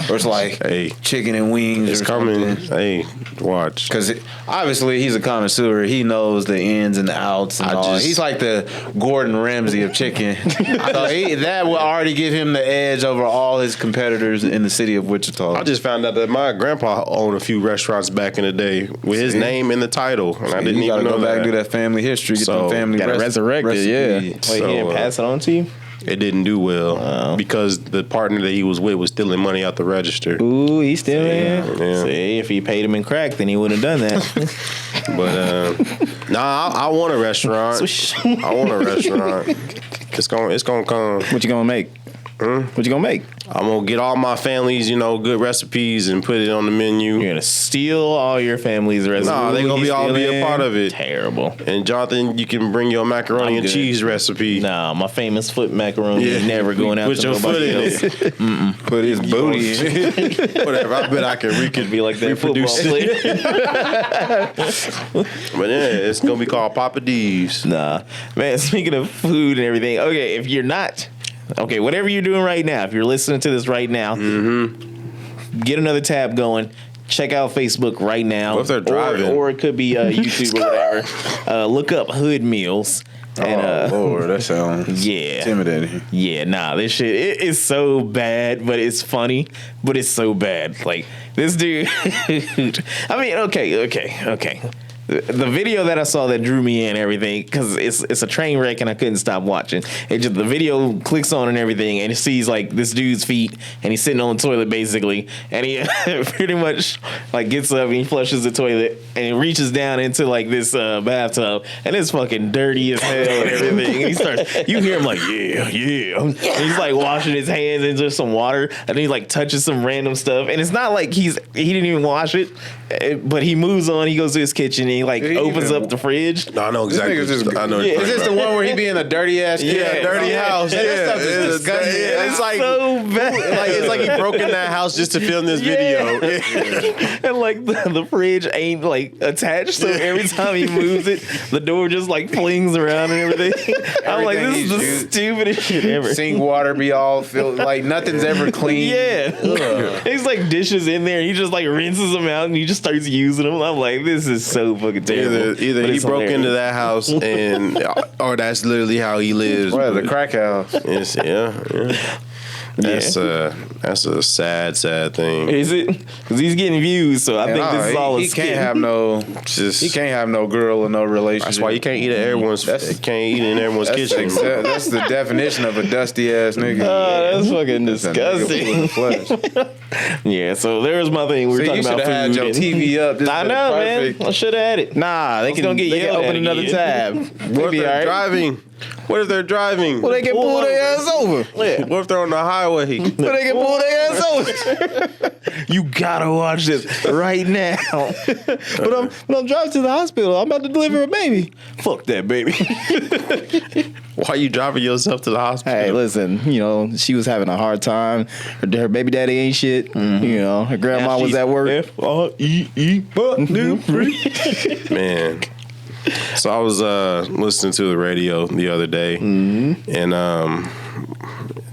or it's like Hey, chicken and wings? it's or coming. something? Hey, watch. Because obviously he's a connoisseur. He knows the ins and the outs and all. He's like the Gordon Ramsay of chicken. So that will already give him the edge over all his competitors in the city of Wichita. I just found out that my grandpa owned a few restaurants back in the day with his name in the title, and I didn't you gotta even know go back and that. do that family history. Get So, them family gotta resurrect it, yeah. Wait, So, he didn't pass it on to you? It didn't do well because the partner that he was with was stealing money out the register. Ooh, he's still in. Yeah. See, if he paid him in crack, then he wouldn't have done that. But I want a restaurant. I want a restaurant. It's gonna come. What you gonna make? What you gonna make? I'm gonna get all my family's, you know, good recipes and put it on the menu. You're gonna steal all your family's recipes. Nah, they gonna be a part of it. Terrible. And Jonathan, you can bring your macaroni I'm and good. cheese recipe. Nah, my famous foot macaroni Yeah. never going out Put to your foot nobody in else. it. Put his booty in. Whatever. I bet I can Be like that football reproduce it. player. But yeah, it's gonna be called Papa D's. Nah, man. Speaking of food and everything, okay, if you're not, okay, whatever you're doing right now, if you're listening to this right now, get another tab going. Check out Facebook right now. What if they're driving? Or it could be YouTube or whatever. Look up Hood Meals. And Lord, that sounds yeah. intimidating. Yeah, nah, this shit it is so bad, but it's funny, but it's so bad. Like this dude, I mean, okay. The video that I saw that drew me in and everything, because it's a train wreck and I couldn't stop watching. It just the video clicks on and everything, and it sees like this dude's feet, and he's sitting on the toilet basically, and he pretty much like gets up and he flushes the toilet, and he reaches down into like this bathtub, and it's fucking dirty as hell and everything. And he starts, you hear him like yeah, and he's like washing his hands in just some water, and then he like touches some random stuff, and it's not like he didn't even wash it, but he moves on. He goes to his kitchen. And he like opens up the fridge. No, I know exactly. This nigga's just- I know. Yeah. Is this the one where he be in a dirty ass? dirty house? Yeah, that stuff is it's disgusting. yeah, it's like so bad. like it's like he broke in that house just to film this video. And like the fridge ain't like attached, so every time he moves it, the door just like flings around and everything. I'm like, this is the stupidest shit ever. Sink water be all filled, like nothing's ever clean. Yeah, he's like dishes in there, and he just like rinses them out, and he just starts using them. I'm like, this is so fucking terrible. Either But he it's broke into hilarious. that house and or that's literally how he lives. Well, the crack house. It's, yeah. That's a sad thing. Is it? Because he's getting views, so I think this is all a he skit. can't have no. Just, He can't have no girl or no relationship. That's why you can't eat at everyone's. Can't eat in everyone's kitchen. That's the definition of a dusty ass nigga. That's fucking That's a nigga disgusting. full of flesh. Yeah, so there's my thing. We were See, talking you about should have had food. your and- TV up. This I is know, perfect. man. I should have had it. Nah, they gonna get they can yelled open at another again. tab. What if Maybe they're all right. driving? What if they're driving? Well, they can pull their ass over. What if they're on the highway? Well, they can pull their ass over. You gotta watch this right now. But I'm driving to the hospital. I'm about to deliver a baby. Fuck that baby. Why are you driving yourself to the hospital? Hey, listen, she was having a hard time. Her baby daddy ain't shit. Mm-hmm. Her grandma was at work. F-R-E-E. Man. So I was listening to the radio the other day, and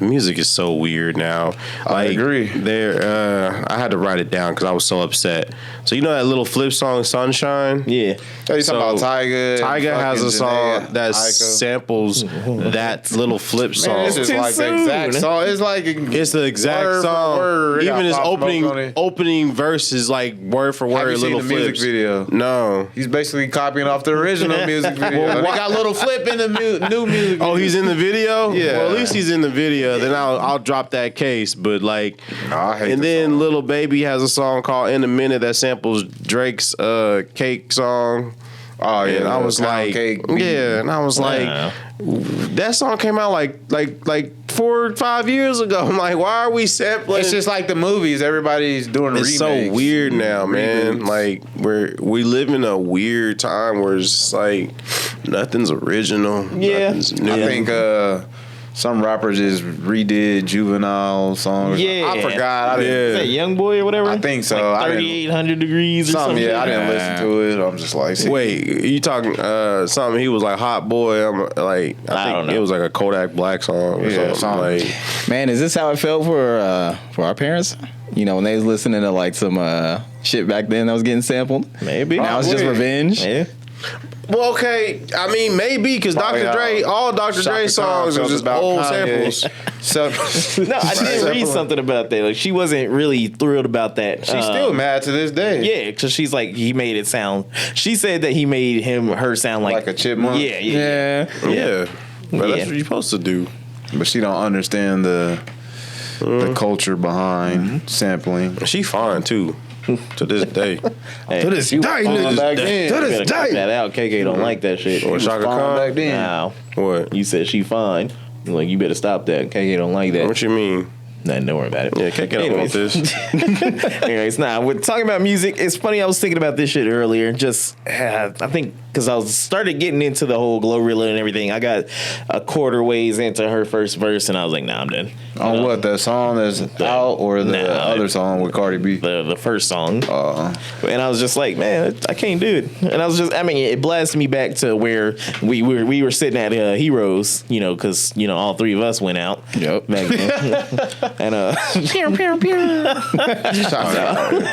music is so weird now. I agree. I had to write it down because I was so upset. So you know that little Flip song, Sunshine? Yeah. Oh, you talking about Tyga? Tyga has a song Janae that Aiko. samples that little Flip song. Man, this is Too like the exact soon. song. It's like It's the exact word for song. word. It Even got his Pop Smoke on it. opening verse is like word for word. Have you seen Little the music Flips. video? No. He's basically copying off the original music video. Well, They got little Flip in the new music video. Oh, he's in the video? Yeah. Well, at least he's in the video. Then I'll drop that case. But like, Nah, I hate and the then song. Lil Baby has a song called "In a Minute" that samples Drake's "Cake" song. Oh yeah, And I the was pound like, cake beat. yeah, and I was like, that song came out like 4 or 5 years ago. I'm like, why are we sampling? It's just like the movies. Everybody's doing It's remakes. so weird now, man. reboots. Like we live in a weird time where it's just like nothing's original. Yeah. Nothing's new. I think some rappers just redid Juvenile songs. Yeah. I forgot. I didn't. Is that Young Boy or whatever? I think so. Like I didn't- 3,800 degrees or Something, something. yeah, I didn't listen to it. I'm just like, Wait, you talking something? He was like Hot Boy. I'm like, I I don't think know. it was like a Kodak Black song or Yeah, something. something. Like, Man, is this how it felt for our parents? When they was listening to like some shit back then that was getting sampled. Maybe. Now it's just Probably. revenge. Yeah. well, okay. I mean, maybe because Probably Dr. Dre, all Dr. Shaka Dre songs Khan are just felt about old Kanye. samples. So No, I did read something about that. Like, she wasn't really thrilled about that. she's still mad to this day. Yeah, because she's like, he made it sound. She said that he made her sound like Like a chipmunk? Yeah. Yeah, but Yeah. that's what you're supposed to do. But she don't understand the culture behind sampling. She fine too, to this day. Hey, To this day, Fine niggas. back then. To you this better cut day. that out. KK don't like that shit. Or Shaka Fine Khan. back then. Now, What? you said she fine. Like, you better stop that. KK don't like that. What you mean? Nah, don't worry about it. Yeah, KK don't want this. Anyways, we're talking about music. It's funny, I was thinking about this shit earlier. Just, I think, because I started getting into the whole Glorilla and everything. I got a quarter ways into her first verse, and I was like, nah, I'm done. On what, that song that's out or the other song with Cardi B? The first song. And I was just like, man, I can't do it. And I was just, it blasted me back to where we were sitting at Heroes, because, all three of us went out. Yep. Back then. And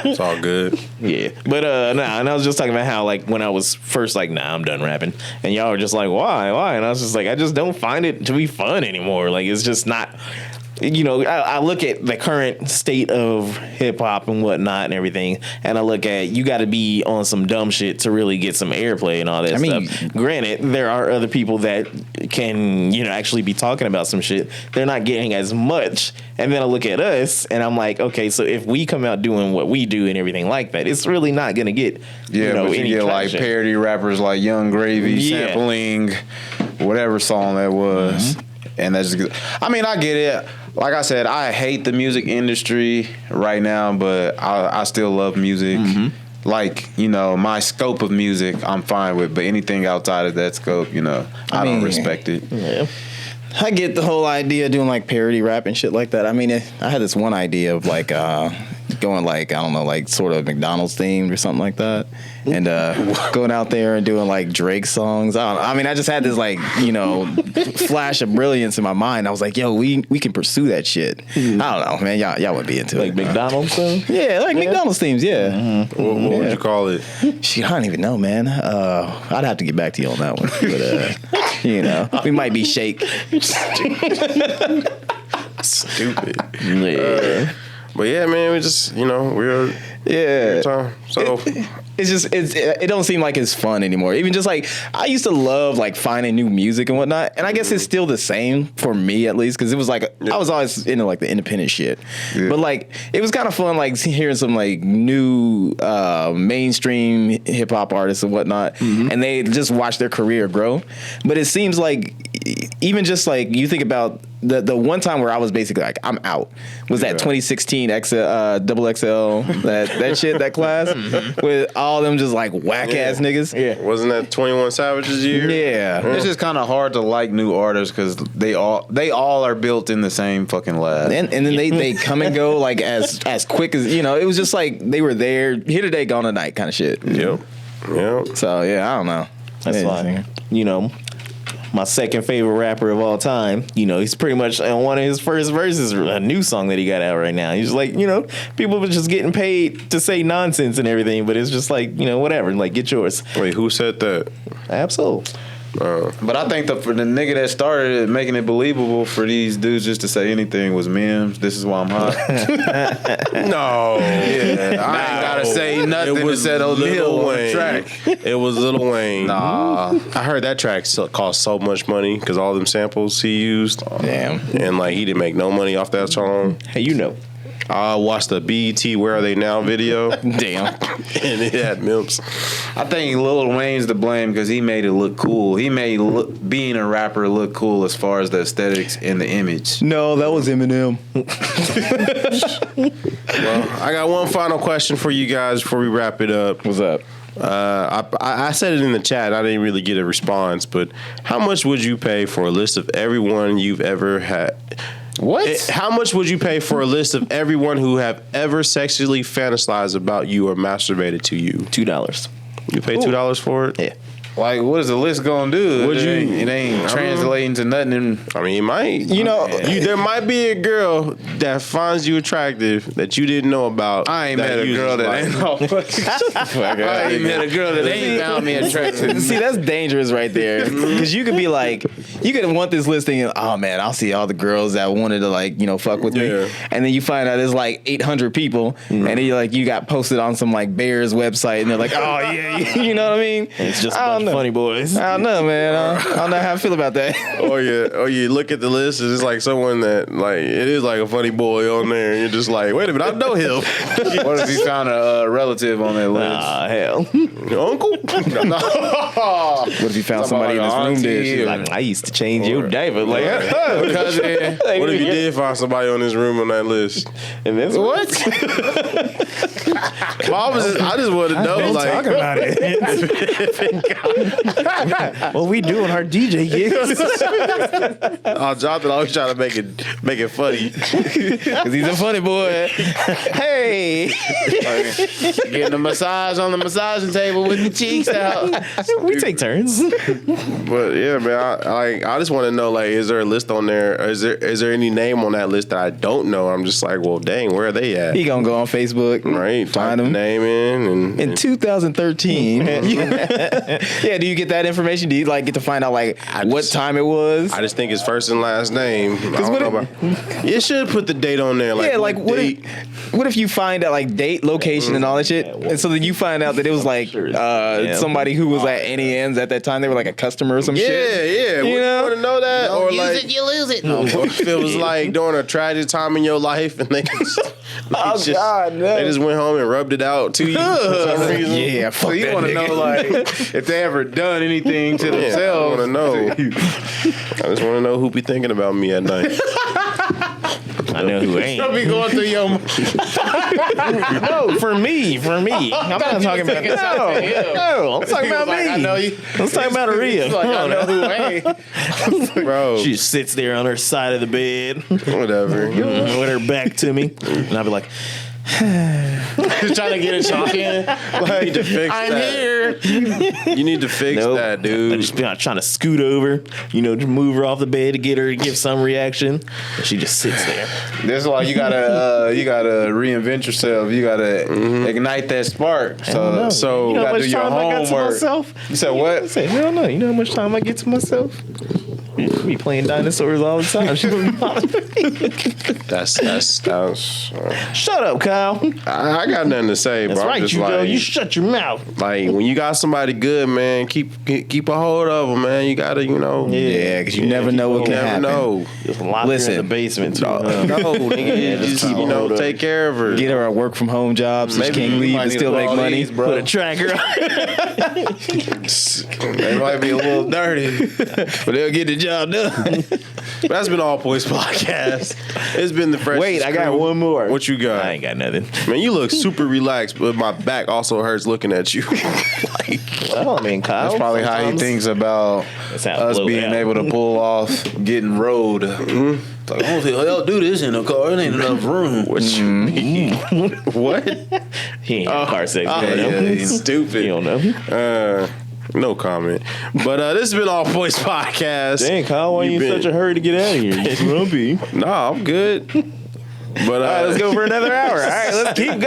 It's all good. yeah, but and I was just talking about how like when I was first like, nah, I'm done rapping, and y'all were just like, why? And I was just like, I just don't find it to be fun anymore. Like, it's just not. I look at the current state of hip hop and whatnot and everything, and I look at you got to be on some dumb shit to really get some airplay and all that stuff. Granted, there are other people that can actually be talking about some shit. They're not getting as much, and then I look at us and I'm like, okay, so if we come out doing what we do and everything like that, it's really not gonna get But you any get like traction. parody rappers like Young Gravy Yeah. sampling whatever song that was. And that's good. I mean, I get it. Like I said, I hate the music industry right now, but I still love music. Like, my scope of music I'm fine with, but anything outside of that scope, I don't respect it. Yeah. I get the whole idea of doing like parody rap and shit like that. I mean, I had this one idea of like going like, I don't know, like sort of McDonald's themed or something like that. And going out there and doing like Drake songs. I just had this like, flash of brilliance in my mind. I was like, yo, we can pursue that shit. I don't know, man. Y'all would be into Like it. McDonald's stuff. Yeah, like McDonald's themes, yeah. What would you call it? Shit, I don't even know, man. I'd have to get back to you on that one. But, we might be shake. Stupid. Yeah. But yeah, man, we just we're Yeah. time. So It's just it don't seem like it's fun anymore. Even just like I used to love like finding new music and whatnot, and I guess it's still the same for me at least because it was like I was always into like the independent shit, but like it was kind of fun like hearing some like new mainstream hip hop artists and whatnot, and they just watch their career grow. But it seems like even just like you think about the one time where I was basically like I'm out was that 2016 double XL that shit that class with all them just like whack ass niggas. Yeah, wasn't that 21 Savage's year? Yeah, it's just kind of hard to like new artists because they all are built in the same fucking lab. And then they come and go like as quick as it was just like they were there here today gone tonight kind of shit. Yep. So yeah, I don't know. That's like my second favorite rapper of all time. He's pretty much on one of his first verses, a new song that he got out right now. He's like, people were just getting paid to say nonsense and everything, but it's just like, whatever. Like, get yours. Wait, who said that? Absolutely. But I think for the nigga that started it, making it believable for these dudes just to say anything was Mims. This is why I'm hot. No. Yeah, I ain't gotta say nothing. It was Lil Wayne. Track. It was Lil Wayne. Nah. I heard that track cost so much money because all them samples he used. Damn. And like he didn't make no money off that song. Hey, I watched the BET Where Are They Now video. Damn. And it had Mims. I think Lil Wayne's to blame because he made it look cool. He made being a rapper look cool as far as the aesthetics and the image. No, that was Eminem. Well, I got one final question for you guys before we wrap it up. What's up? I said it in the chat. I didn't really get a response, but how much would you pay for a list of everyone you've ever had? What? How much would you pay for a list of everyone who have ever sexually fantasized about you or masturbated to you? $2. You pay $2 for it? Yeah. Like, what is the list gonna do? Would It ain't translating to nothing. I mean, it might. There might be a girl that finds you attractive that you didn't know about. I ain't met a girl that ain't. I ain't met a girl that ain't found me attractive. See, that's dangerous right there. Because you could be like, you could want this list thinking, oh man, I'll see all the girls that wanted to fuck with me. And then you find out there's like 800 people. And then you got posted on some like Bears website and they're like, oh yeah, you know what I mean? It's just a bunch of funny boys. I don't know, man. I don't know how I feel about that. Or you look at the list and it's like someone that like it is like a funny boy on there and you're just like, wait a minute, I know him. What if you found a relative on that list? Ah, hell. Your uncle? What if you found somebody in this room there? Like, I used to change your diaper. Like, Cousin. What if you did find somebody on this room on that list? and that's What? I just want to know, like, talk about it. What we do on our DJ gigs. Jonathan always trying to make it funny. Because he's a funny boy. Hey. Getting a massage on the massaging table with the cheeks out. We take turns. But yeah, man, I just want to know, like, is there a list on there? Or is there any name on that list that I don't know? I'm just like, well, dang, where are they at? He gonna go on Facebook, Right, Find him. name in In 2013. Yeah, do you get that information? Do you like get to find out like what time it was? I just think his first and last name. I don't know about, it should put the date on there. Like, Yeah, like what if you find out like date, location, and all that shit, and so then you find out that it was like somebody who was at Annie Ann's at that time. They were like a customer or some shit. Yeah. You know? want to know that, or Use like it, you lose it. or if it was like during a tragic time in your life and they just, God, no. they just went home and rubbed it out to you for some reason. Yeah, So you want to know, like, if they ever done anything to I themselves. want to know. I just want to know who be thinking about me at night. I know who ain't. Be going through your. No, for me. I'm not talking about No, I'm talking about me. I know you. I'm talking about Aria. Like, I know who ain't. Bro, She just sits there on her side of the bed whatever. with her back to me, and I'll be like, Just trying to get a chalk in. You need to fix I'm that. here. You need to fix nope. that, I dude. just be trying to scoot over, to move her off the bed to get her to give some reaction. And she just sits there. That's why you gotta reinvent yourself. You gotta ignite that spark. So You know how gotta much do your time I got to homework. myself? You said what? I said, hell no. You know how much time I get to myself? Be playing dinosaurs all the time. She gonna be bothering me. That's Shut up, Kyle. I got nothing to say, That's bro. I'm right, just you like, go. You shut your mouth. like when you got somebody good, man, keep a hold of them, man. You gotta, Yeah, because you never know what can never happen. know. Just lock her Listen. in the basement. Too. No, nigga, just just keep a hold of take care of her. Get her a work from home job so she Maybe can't you leave might and need still to make put all money. these, bro. Put a tracker on. They might be a little dirty. But they'll get the job job done. That's been All Points Podcast. It's been the fresh. Wait, I got one more. What you got? I ain't got nothing. Man, you look super relaxed, but my back also hurts looking at you. Well, I mean, Kyle. That's probably how he thinks about us being able to pull off getting road. Mm-hmm. Like, I don't think I'll do this in a car. It ain't enough room. What you mean? What? He ain't had car sex. He's stupid. You don't know. No comment. But this has been All Points Podcast. Dang, Kyle, why you in such a hurry to get out of here? You grumpy. Nah, I'm good. But All right, let's go for another hour. All right, let's keep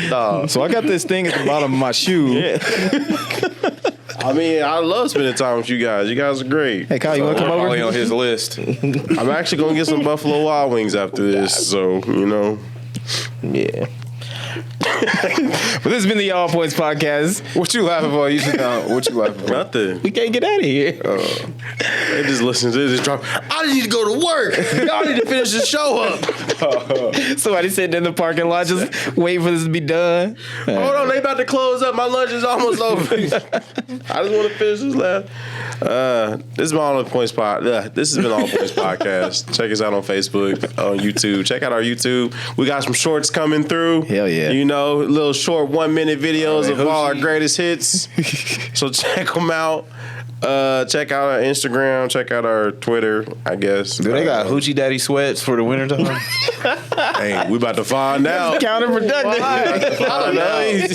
going. So I got this thing at the bottom of my shoe. Yeah. I mean, I love spending time with you guys. You guys are great. Hey, Kyle, you want to come over? Probably on his list. I'm actually going to get some Buffalo Wild Wings after this. So, you know. Yeah. But this has been the All Points Podcast. What you laughing for? You sit down. What you laughing for? Nothing. We can't get out of here. They just listen to this drop. I need to go to work. Y'all need to finish the show up. Somebody sitting in the parking lot just waiting for this to be done. Hold on, they about to close up. My lunch is almost over. I just want to finish this last. This is my All Points Podcast. This has been All Points Podcast. Check us out on Facebook, on YouTube. Check out our YouTube. We got some shorts coming through. Hell yeah. You know, little short 1 minute videos of all our greatest hits. So check them out. Check out our Instagram. Check out our Twitter, I guess. Do they got Hoochie Daddy sweats for the wintertime? Hey, we about to find out. Counterproductive. I don't know.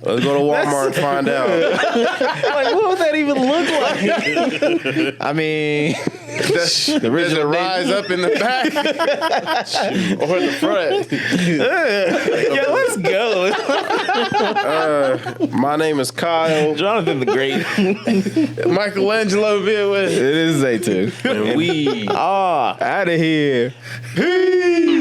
Let's go to Walmart and find out. Like, what would that even look like? I mean, The original rise up in the back or in the front. Yeah, let's go. My name is Kyle. Jonathan the Great. Michelangelo been with. it is Zaytu. And we Out of here. Peace.